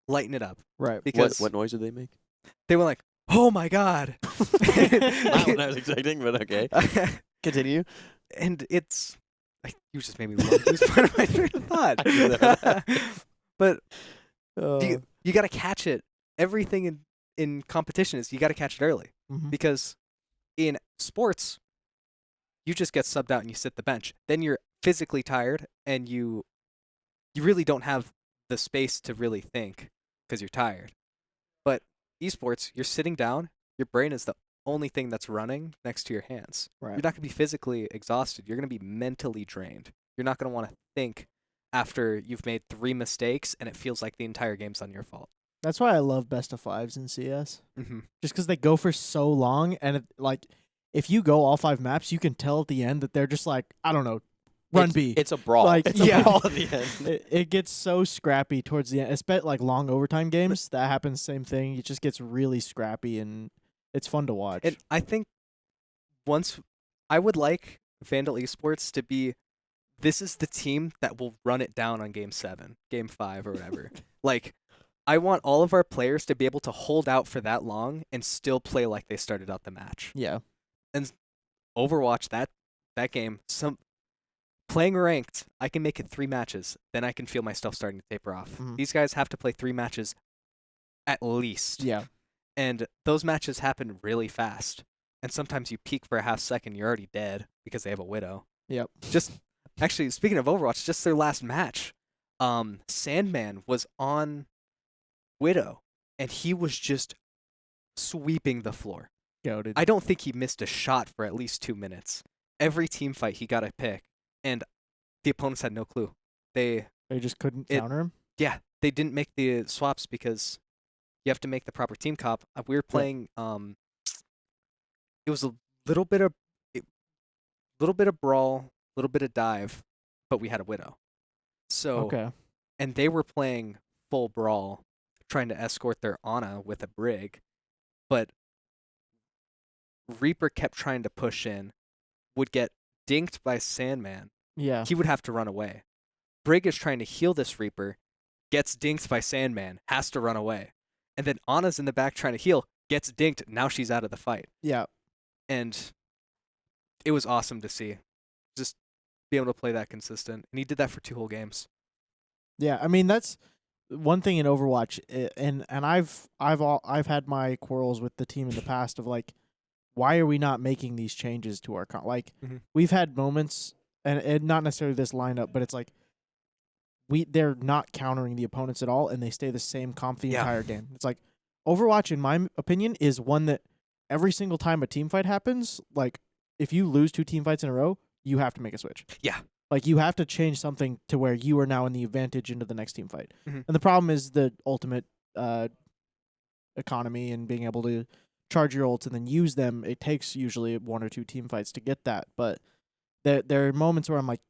lighten it up. Right. Because What noise did they make? they were like, oh my god. Not what I was expecting, but okay. Continue. And it's you just made me lose part of my train of thought. I knew that. But Uh, you got to catch it. Everything in competition is you got to catch it early, mhm. because in sports you just get subbed out and you sit the bench. Then you're physically tired and you really don't have the space to really think because you're tired. But esports, you're sitting down, your brain is the only thing that's running next to your hands. Right. You're not going to be physically exhausted. You're going to be mentally drained. You're not going to want to think after you've made 3 mistakes and it feels like the entire game's on your fault. That's why I love best of 5s in CS. Mm-hmm. Just because they go for so long, and if you go all 5 maps, you can tell at the end that they're just like, I don't know, run B. It's a brawl. Like, It's yeah. a brawl at the end. It gets so scrappy towards the end. Especially like long overtime games, that happens. Same thing. It just gets really scrappy, and it's fun to watch. And I think I would like Vandal Esports to be, this is the team that will run it down on game 7, game 5, or whatever. Like, I want all of our players to be able to hold out for that long and still play like they started out the match. yeah, Overwatch, that game, playing ranked, I can make it 3 matches. Then I can feel myself starting to taper off. Mhm. These guys have to play 3 matches at least. yeah, And those matches happen really fast. And sometimes you peak for a half second, you're already dead because they have a Widow. yep. Actually, speaking of Overwatch, just their last match, Sandman was on Widow, and he was just sweeping the floor. Goated. I don't think he missed a shot for at least 2 minutes. Every team fight, he got a pick, and the opponents had no clue. They just couldn't it- counter him. they didn't make the swaps because you have to make the proper team comp. We were playing. It was a little bit of brawl, little bit of dive, but we had a Widow. So Okay. and they were playing full brawl, trying to escort their Ana with a Brig, but Reaper kept trying to push in, would get dinked by Sandman. Yeah. He would have to run away. Brig is trying to heal this Reaper, gets dinked by Sandman, has to run away. And then Ana's in the back trying to heal, gets dinked, now she's out of the fight. Yeah. And it was awesome to see. Just be able to play that consistent. And he did that for 2 whole games. Yeah, I mean that's one thing in Overwatch, and I've had my quarrels with the team in the past of like, why are we not making these changes to our like? Mhm. We've had moments, and not necessarily this lineup, but it's like they're not countering the opponents at all, and they stay the same comp the Yeah. entire game. It's like Overwatch, in my opinion, is one that every single time a team fight happens, like if you lose 2 team fights in a row, you have to make a switch. Yeah. Like, you have to change something to where you are now in the advantage into the next team fight. Mhm. And the problem is the ultimate economy and being able to charge your ults and then use them. It takes usually 1 or 2 team fights to get that. But there are moments where I'm like,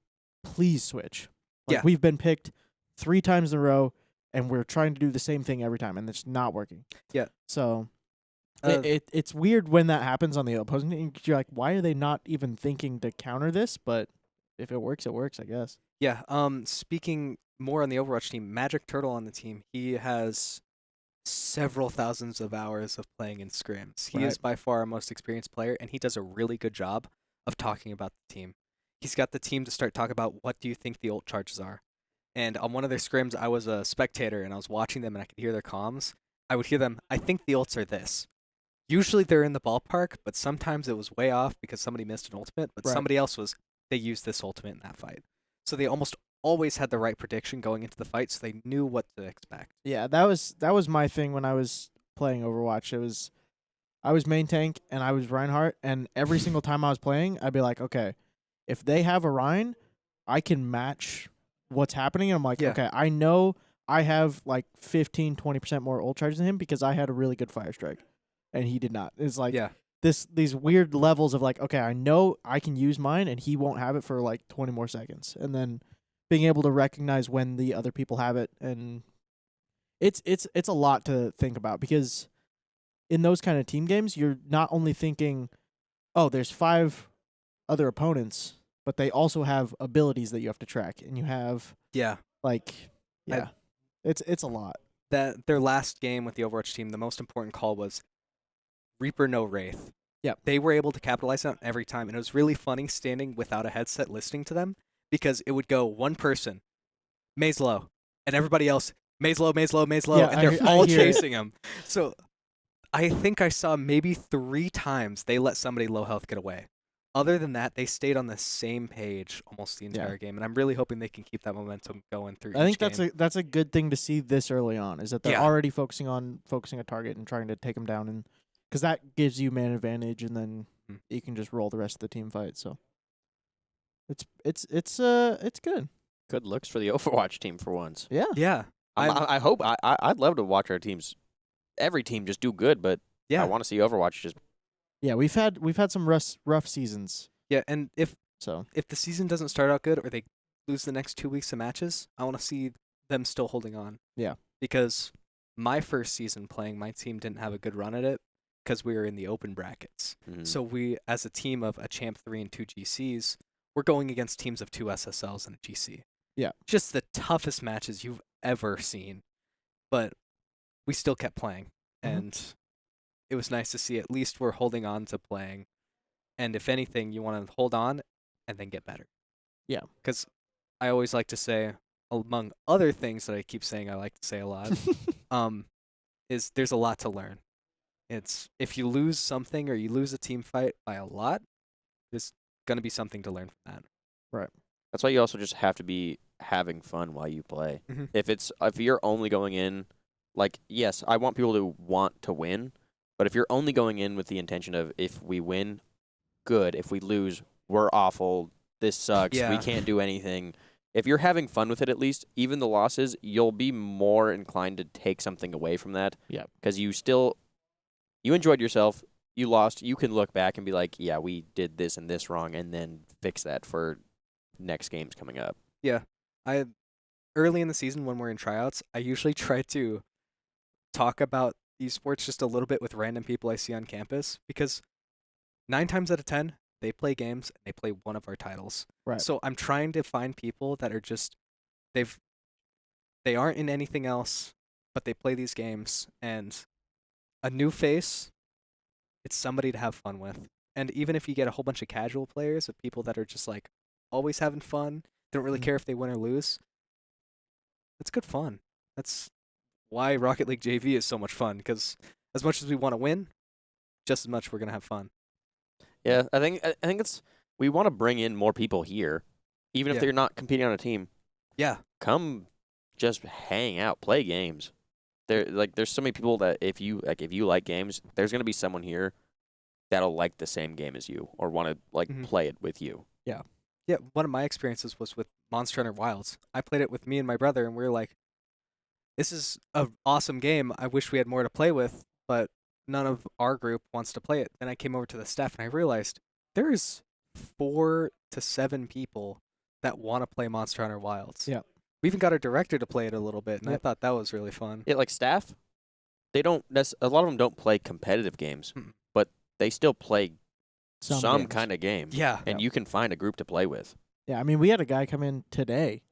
please switch. Like Yeah. we've been picked 3 times in a row, and we're trying to do the same thing every time, and it's not working. Yeah. So Uh, it's weird when that happens on the opposing team. 'Cause you're like, why are they not even thinking to counter this? But if it works, I guess. Yeah. Speaking more on the Overwatch team, Magic Turtle on the team, he has several thousands of hours of playing in scrims. He is Right. by far our most experienced player, and he does a really good job of talking about the team. He's got the team to start talking about what do you think the ult charges are. And on one of their scrims, I was a spectator and I was watching them and I could hear their comms. I would hear them, I think the ults are this. Usually they're in the ballpark, but sometimes it was way off because somebody missed an ultimate, but Right. somebody else they used this ultimate in that fight. So they almost always had the right prediction going into the fight, so they knew what to expect. Yeah, that was my thing when I was playing Overwatch. I was main tank and I was Reinhardt, and every single time I was playing, I'd be like, okay, if they have a Rein, I can match what's happening. And I'm like, Yeah. okay, I know I have like 15-20% more ult charges than him because I had a really good fire strike, and he did not. It's like Yeah. these weird levels of like, okay, I know I can use mine, and he won't have it for like 20 more seconds, and then being able to recognize when the other people have it, and it's a lot to think about because in those kind of team games, you're not only thinking, oh, there's 5 other opponents, but they also have abilities that you have to track, and you have Yeah. like, yeah, it's a lot. That their last game with the Overwatch team, the most important call was Reaper no Wraith. Yep. They were able to capitalize on it every time, and it was really funny standing without a headset listening to them because it would go one person, Maze low, and everybody else, Maze low, Maze low, Maze low, Yeah, and I they're hear all it. chasing him. So I think I saw maybe 3 times they let somebody low health get away. Other than that, they stayed on the same page almost the entire game, and I'm really hoping they can keep that momentum going through I think each game. that's a good thing to see this early on, is that they're Yeah. already focusing a target and trying to take them down, and because that gives you man advantage, and then Mm. you can just roll the rest of the team fight. So it's good. Good looks for the Overwatch team for once. Yeah. Yeah. I hope I'd love to watch our teams, every team just do good, but Yeah. I want to see Overwatch just Yeah, we've had some rough seasons. Yeah, and if So the season doesn't start out good or they lose the next 2 weeks of matches, I want to see them still holding on. Yeah. Because my first season playing, my team didn't have a good run at it because we were in the open brackets. So we, as a team of a Champ 3 and 2 GCs, we're going against teams of 2 SSLs and a GC. Yeah. Just the toughest matches you've ever seen. But we still kept playing. Mhm. And it was nice to see at least we're holding on to playing. And if anything, you want to hold on and then get better. Yeah. Because I always like to say, among other things that I keep saying I like to say a lot, is there's a lot to learn. It's if you lose something or you lose a team fight by a lot, there's going to be something to learn from that. That's why you also just have to be having fun while you play. Mhm. If you're only going in, like, yes, I want people to want to win, but if you're only going in with the intention of if we win, good. If we lose, we're awful. This sucks. We Yeah. can't do anything. If you're having fun with it, at least, even the losses, you'll be more inclined to take something away from that. Yeah. Because you enjoyed yourself. You lost. You can look back and be like, yeah, we did this and this wrong, and then fix that for next games coming up. Early in the season when we're in tryouts, I usually try to talk about esports just a little bit with random people I see on campus because 9 times out of 10, they play games and they play one of our titles. Right. So I'm trying to find people that are just they aren't in anything else, but they play these games, and a new face, it's somebody to have fun with. And even if you get a whole bunch of casual players of people that are just like always having fun, don't really Mhm. care if they win or lose, it's good fun. That's why Rocket League JV is so much fun, because as much as we want to win, just as much we're going to have fun. Yeah, I think we want to bring in more people here, even if Yeah. they're not competing on a team. Yeah. Come, just hang out, play games. There's so many people that if you like games, there's gonna be someone here that'll like the same game as you or want to Mhm. play it with you. Yeah, one of my experiences was with Monster Hunter Wilds. I played it with me and my brother, and we were like, this is an awesome game. I wish we had more to play with, but none of our group wants to play it. Then I came over to the staff, and I realized there's 4 to 7 people that want to play Monster Hunter Wilds. Yeah. We even got our director to play it a little bit, and I Yep. thought that was really fun. It like staff, they don't. A lot of them don't play competitive games, Mm. but they still play Some some games. kind of game. Yeah. And you can find a group to play with. Yeah, I mean, we had a guy come in today,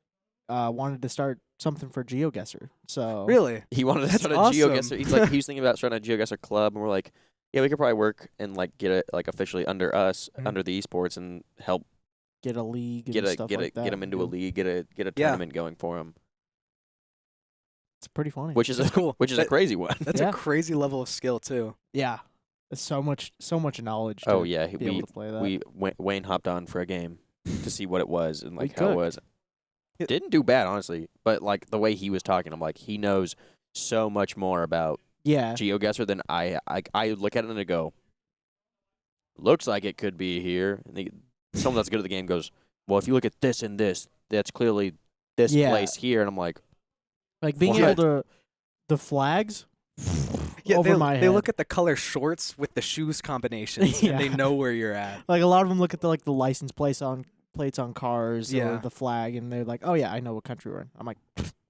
wanted to start something for GeoGuessr. So Really? He wanted to That's start a awesome. GeoGuessr. He was thinking about starting a GeoGuessr club, and we're like, yeah, we could probably work and like get it like officially under us, Mhm. under the esports, and help get a league and get stuff like that. him into a too. league, get a Yeah. tournament going for him, It's pretty funny. which is That's cool. which is a That- crazy one. That's Yeah. a crazy level of skill too. yeah, it's so much knowledge. To Oh yeah, be able to play that. Wayne hopped on for a game to see what it was and like We how it could. was. It- Didn't do bad honestly, but like the way he was talking, I'm like he knows so much more about Yeah, GeoGuessr than I look at it and I go, looks like it could be here. And someone that's good at the game goes, well, if you look at this and this, that's clearly this Yeah. place here. And I'm like, like being What? able to the flags. Yeah, over my they head. look at the color shorts with the shoes combinations, and they Yeah. know where you're at. Like a lot of them look at the license plates on cars Yeah. or the flag, and they're like, "Oh yeah, I know what country we're in." I'm like,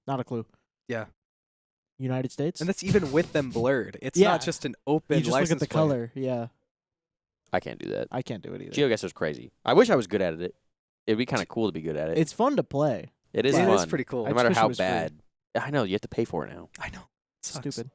not a clue. Yeah. United States. And that's even with them blurred. It's Yeah. not just an open you just look license at the plate. color. Yeah, I can't do that. I can't do it either. GeoGuessr's crazy. I wish I was good at it. It'd be kind of cool to be good at it. It's fun to play. It is It fun. is pretty cool. I no just matter wish it how was free. bad. I know, you have to pay for it now. I know. Sucks. Stupid.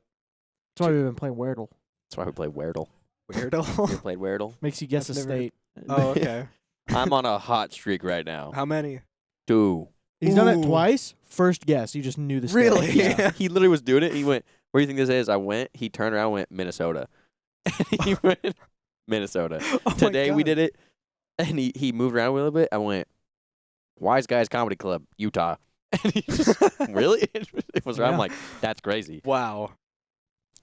That's why we've been playing Wordle. That's why we play Weardle. You ever Weirdo. played Weardle? Makes you guess I've a never- state. Oh, okay. I'm on a hot streak right now. How many? 2. He's done it Ooh. twice. First guess, you just knew the state. Really? Yeah. He literally was doing it. He went, where do you think this is? I went. He turned around and went, Minnesota. He went, Minnesota. Oh my Today we God. did it, and he moved around a little bit. I went, Wise Guys Comedy Club, Utah. And he just, really? It was around. I'm Yeah. like, that's crazy. Wow.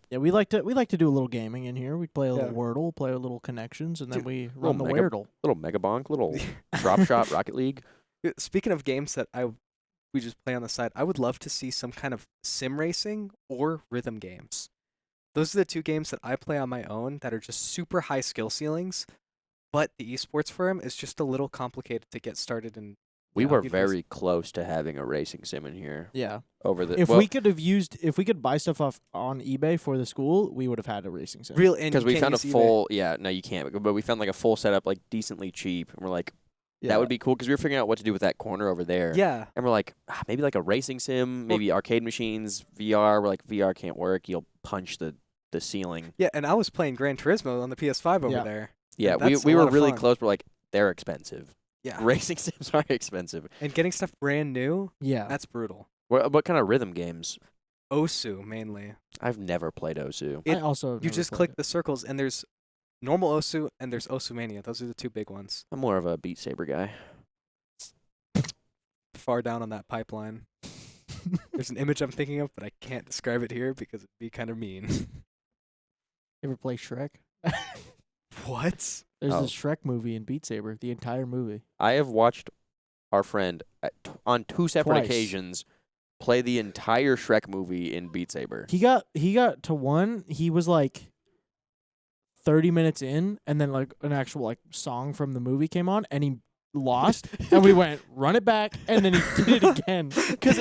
Yeah, we like to do a little gaming in here. We play a little Yeah. Wordle, play a little connections, and then Dude, we run the mega- Wordle. Little Mega Bonk, little Drop Shot, Rocket League. Speaking of games that we just play on the side, I would love to see some kind of sim racing or rhythm games. Those are the two games that I play on my own that are just super high skill ceilings, but the esports firm is just a little complicated to get started in. We Yeah, were you'd very close to having a racing sim in here Yeah. over the If well, we could buy stuff off on eBay for the school, we would have had a racing sim. Real and because you we can't found a use eBay. full no you can't, but we found like a full setup like decently cheap, and we're like that would be cool because we were figuring out what to do with that corner over there. Yeah. And we're like, maybe like a racing sim, maybe arcade machines, VR. We're like, VR can't work. You'll punch the ceiling. Yeah, and I was playing Gran Turismo on the PS5 over Yeah. there. Yeah, that's we a were lot of really fun. close. We're like, they're expensive. Yeah. Racing sims are expensive. And getting stuff brand new, Yeah. that's brutal. What kind of rhythm games? Osu mainly. I've never played Osu. It- I also You never just played click it. the circles and there's normal Osu and there's Osu Mania. Those are the two big ones. I'm more of a Beat Saber guy. Far down on that pipeline. There's an image I'm thinking of, but I can't describe it here because it'd be kind of mean. Ever play Shrek? What? There's Oh. this Shrek movie in Beat Saber, the entire movie. I have watched our friend on 2 separate Twice. occasions play the entire Shrek movie in Beat Saber. He got to one. He was like 30 minutes in, and then like an actual like song from the movie came on, and he lost, and we went run it back, and then he did it again. Because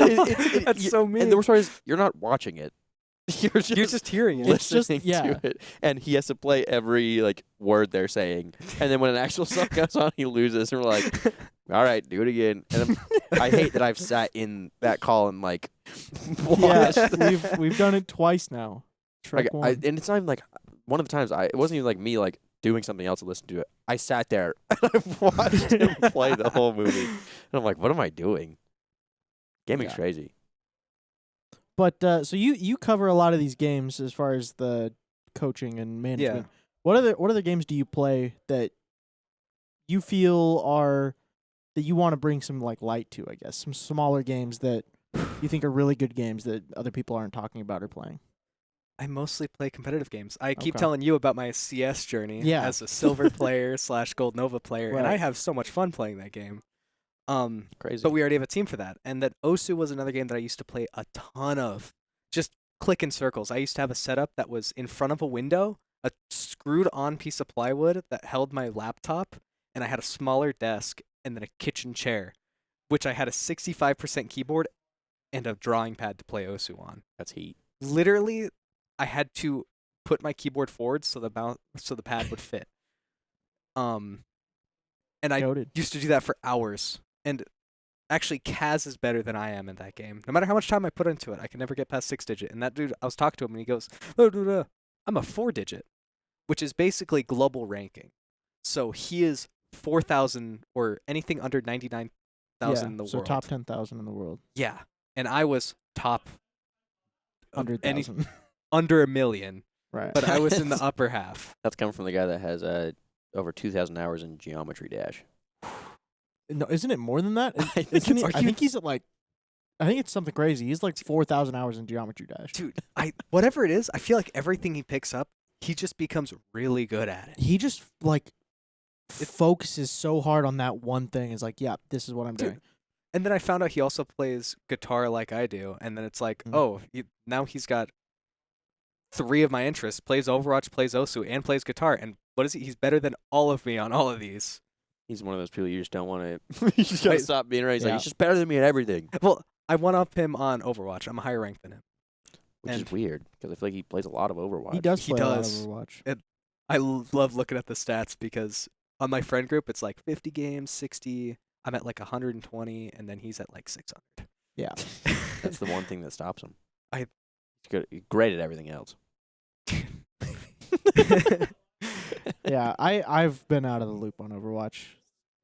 That's so mean. And the worst part is you're not watching it. You're just hearing it. It's just- listening yeah. to it, and he has to play every like word they're saying. And then when an actual song comes on, he loses, and we're like, "All right, do it again." And I hate that I've sat in that call and like Yeah, watched. we've done it twice now. Shrek Like, one. and it's not even like one of the times it wasn't even like me like doing something else to listen to it. I sat there and I watched him play the whole movie, and I'm like, "What am I doing?" Gaming's Yeah. crazy. But so you cover a lot of these games as far as the coaching and management. Yeah. What other games do you play that you feel are that you want to bring some like light to? I guess some smaller games that you think are really good games that other people aren't talking about or playing. I mostly play competitive games. I keep Okay. telling you about my CS journey Yeah. as a silver player / gold Nova player, and I Right. have so much fun playing that game. Crazy. But we already have a team for that. And that Osu was another game that I used to play a ton of. Just click in circles. I used to have a setup that was in front of a window, a screwed on piece of plywood that held my laptop, and I had a smaller desk and then a kitchen chair, which I had a 65% keyboard and a drawing pad to play Osu on. That's heat. Literally, I had to put my keyboard forward so the pad would fit. And I Goated. used to do that for hours. And actually, Kaz is better than I am in that game. No matter how much time I put into it, I can never get past 6-digit. And that dude, I was talking to him, and he goes, I'm a 4-digit, which is basically global ranking. So he is 4,000 or anything under 99,000 in the so world. top 10,000 in the world. Yeah. And I was top 100,000. under 1 million, Right. but I was in the upper half. That's coming from the guy that has over 2,000 hours in Geometry Dash. No, isn't it more than that? I think Isn't he- it's- I think he's at like, I think it's something crazy. He's like 4,000 hours in Geometry Dash. Dude, whatever it is, I feel like everything he picks up, he just becomes really good at it. He just like focuses so hard on that one thing. It's like, yeah, this is what I'm Dude, doing. And then I found out he also plays guitar like I do, and then it's like, now he's got 3 of my interests: plays Overwatch, plays Osu, and plays guitar. And what is he? He's better than all of me on all of these. He's one of those people you just don't want to. You just gotta Wait, stop being right. He's like, yeah. he's just better than me at everything, Well, I one up him on Overwatch. I'm a higher rank than him. which And- is weird because I feel like he plays a lot of Overwatch. He does He play does. a lot of Overwatch. I love looking at the stats because on my friend group, it's like 50 games, 60. I'm at like 120, and then he's at like 600. Yeah. That's the one thing that stops him. I- He's great at everything else. Yeah, I've been out of the loop on Overwatch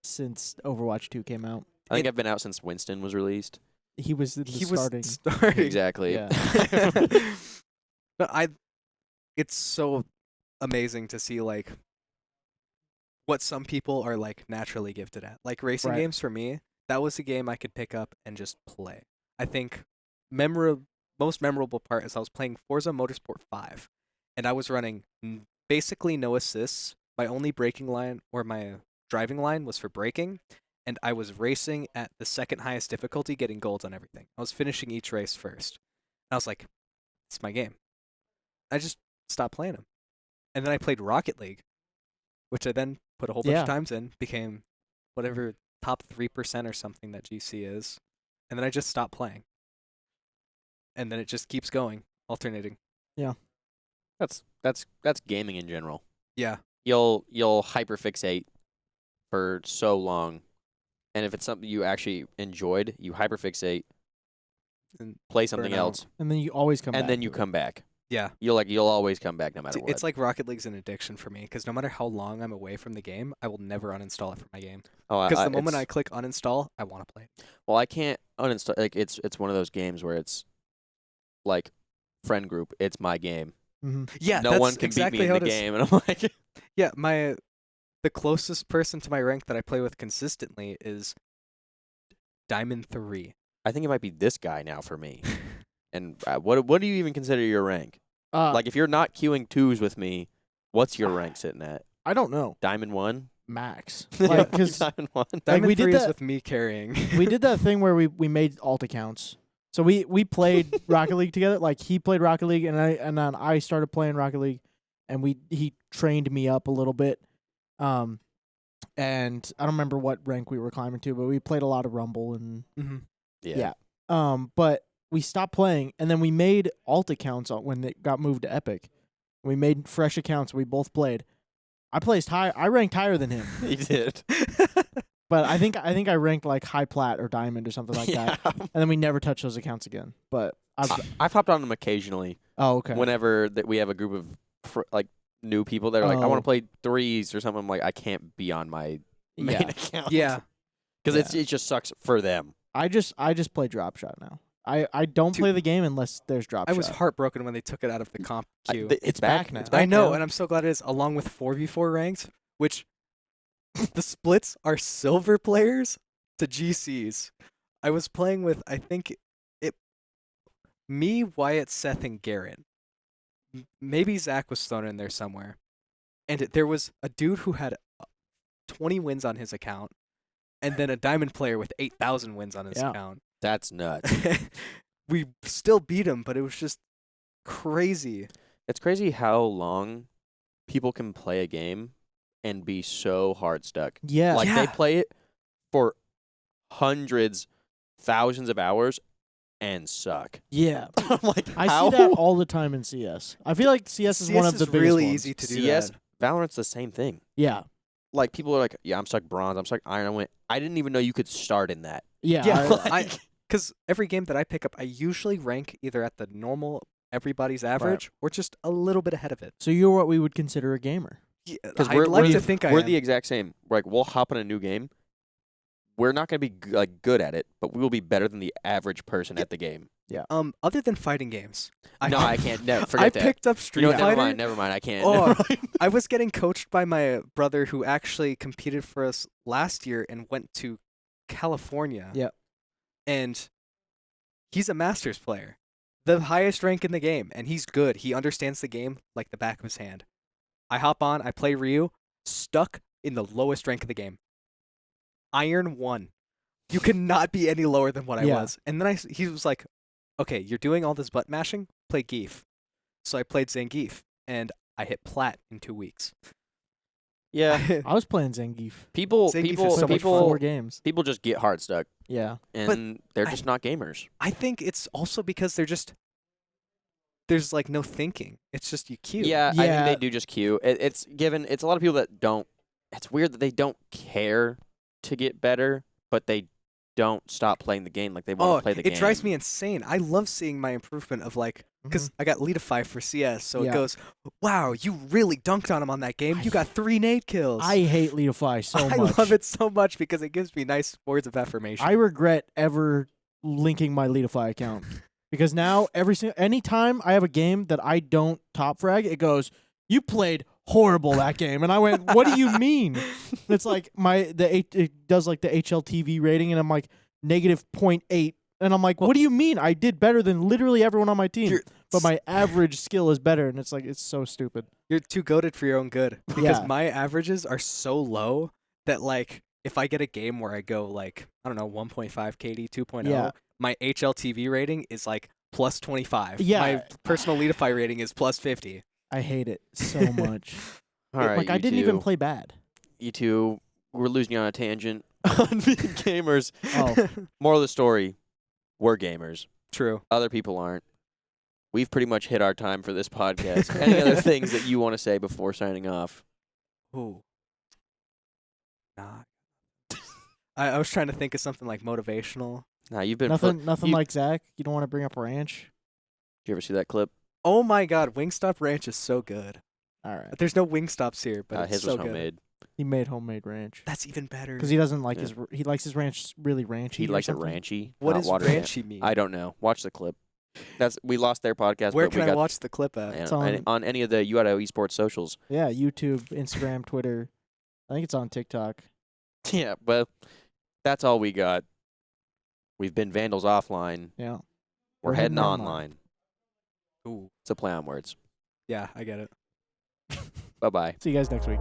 since Overwatch 2 came out. I think I've been out since Winston was released. He was in the He starting. was starting. Exactly. Yeah. But it's so amazing to see like what some people are like naturally gifted at. Like racing Right. games for me, that was a game I could pick up and just play. I think most memorable part is I was playing Forza Motorsport 5, and I was running basically no assists. My only braking line or my driving line was for braking, and I was racing at the second highest difficulty, getting golds on everything. I was finishing each race first. And I was like, it's my game. I just stopped playing them. And then I played Rocket League, which I then put a whole bunch Yeah. of times in, became whatever top 3% or something that GC is. And then I just stopped playing. And then it just keeps going, alternating. That's gaming in general. Yeah. You'll hyperfixate for so long, and if it's something you actually enjoyed, you hyperfixate, And play something burn out. else, And then you always come back. and then you to it. come back. Yeah. You'll always come back no matter what. It's like Rocket League's an addiction for me because no matter how long I'm away from the game, I will never uninstall it from my game. Because the moment I click uninstall, I want to play it. well, I can't uninstall. Like it's one of those games where it's like friend group. It's my game. Mhm. Yeah, no that's one can exactly beat me how in the it is. game, and I'm like, Yeah, the closest person to my rank that I play with consistently is Diamond 3. I think it might be this guy now for me. And what do you even consider your rank? Like if you're not queuing 2s with me, what's your rank sitting at? I don't know. Diamond 1? Max. Yeah, Like, 'cause Diamond 1. Diamond we did 3 is that- with me carrying. we did that thing where we made alt accounts. So we played Rocket League together. Like he played Rocket League and then I started playing Rocket League, and he trained me up a little bit. And I don't remember what rank we were climbing to, but we played a lot of Rumble and Mm-hmm. Yeah. but we stopped playing, and then we made alt accounts when it got moved to Epic. We made fresh accounts. We both played. I placed high. I ranked higher than him, He did. but I think I ranked like high plat or diamond or something like that. And then we never touched those accounts again. But I've hopped on them occasionally okay. whenever that we have a group of like new people that are like, I want Oh. to play 3s or something. I'm like, I can't be on my main Yeah. account. Yeah. Because it just sucks for them. I just play drop shot now. I don't Dude, play the game unless there's drop I shot. was heartbroken when they took it out of the comp queue. It's back now. It's I back know, now. and I'm so glad it is, along with 4v4 ranks, which the splits are silver players to GCs. I was playing with, I think, me, Wyatt, Seth, and Garrett. Maybe Zach was thrown in there somewhere. And there was a dude who had 20 wins on his account, and then a diamond player with 8,000 wins on his Yeah. account. That's nuts. We still beat him, but it was just crazy. It's crazy how long people can play a game and be so hard stuck. Yeah. Like, Yeah. they play it for hundreds, thousands of hours and suck. Yeah. I'm like, I how? see that all the time in CS. I feel like CS is one of the biggest really ones. easy to do CS, that. Valorant's the same thing. Yeah. Like, people are like, yeah, I'm stuck bronze, I'm stuck iron. I went, I didn't even know you could start in that. Yeah. Yeah, because every game that I pick up, I usually rank either at the normal everybody's average or just a little bit ahead of it. So you're what we would consider a gamer. Yeah, Because I'd like to think we're I am. the exact same. Like, we'll hop in a new game. We're not going to be good at it, but we will be better than the average person at the game. Other than fighting games, No, I can't. No, I forget that. picked up You Street know what, Fighter. never mind. I can't. Oh, Never mind. I was getting coached by my brother who actually competed for us last year and went to California. Yep. And he's a Masters player, the highest rank in the game, and he's good. He understands the game like the back of his hand. I hop on, I play Ryu, stuck in the lowest rank of the game. Iron 1. You cannot be any lower than what I Yeah. was. And then he was like, okay, you're doing all this butt mashing, play Geef. So I played Zangief, and I hit plat in 2 weeks. Yeah. I was playing Zangief. People, Zangief is people, so much people, fun. 4 games. people just get hard stuck, Yeah. and they're I- just not gamers. I think it's also because there's like no thinking. It's just you queue. Yeah, I Yeah. think they do just queue. It's a lot of people that don't. It's weird that they don't care to get better, but they don't stop playing the game like they want to play the game. it drives me insane. I love seeing my improvement of like, because I got lead of 5 for CS, so Yeah. it goes, wow, you really dunked on him on that game. You got 3 nade kills. I hate Leadify so I much. love it so much because it gives me nice words of affirmation. I regret ever linking my Leadify account because now anytime I have a game that I don't top frag, it goes, "You played horrible that game," and I went, "What do you mean?" It's like it does like the HLTV rating, and I'm like -0.8, and I'm like, "What do you mean? I did better than literally everyone on my team, You're- but my average skill is better," and it's like it's so stupid. You're too goated for your own good because Yeah. my averages are so low that like if I get a game where I go like I don't know 1.5 KD 2.0, Yeah. my HLTV rating is like plus 25. Yeah. My personal Leadify rating is plus 50. I hate it so much. All right, Like I you didn't two, even play bad. You two, we're losing you on a tangent on being gamers. Oh, Moral of the story: we're gamers. True. Other people aren't. We've pretty much hit our time for this podcast. Any other things that you want to say before signing off? Ooh. Nah. I was trying to think of something like motivational. Nah, you've been. nothing you- like Zach. You don't want to bring up Ranch. Did you ever see that clip? Oh my God, Wingstop Ranch is so good. All right, There's no Wingstops here, but it's His so was good. homemade. he made homemade ranch That's even better. because he doesn't like Yeah. he likes his ranch really ranchy. He or likes it something. ranchy. What not does watered down. ranchy mean? I don't know. Watch the clip. We lost their podcast. Where but can we I got watch the clip at? It's on any of the UIdahoEsports socials. Yeah, YouTube, Instagram, Twitter. I think it's on TikTok. Yeah, but that's all we got. We've been Vandals offline. Yeah. We're heading online. Ooh. It's a play on words. Yeah, I get it. Bye bye. See you guys next week.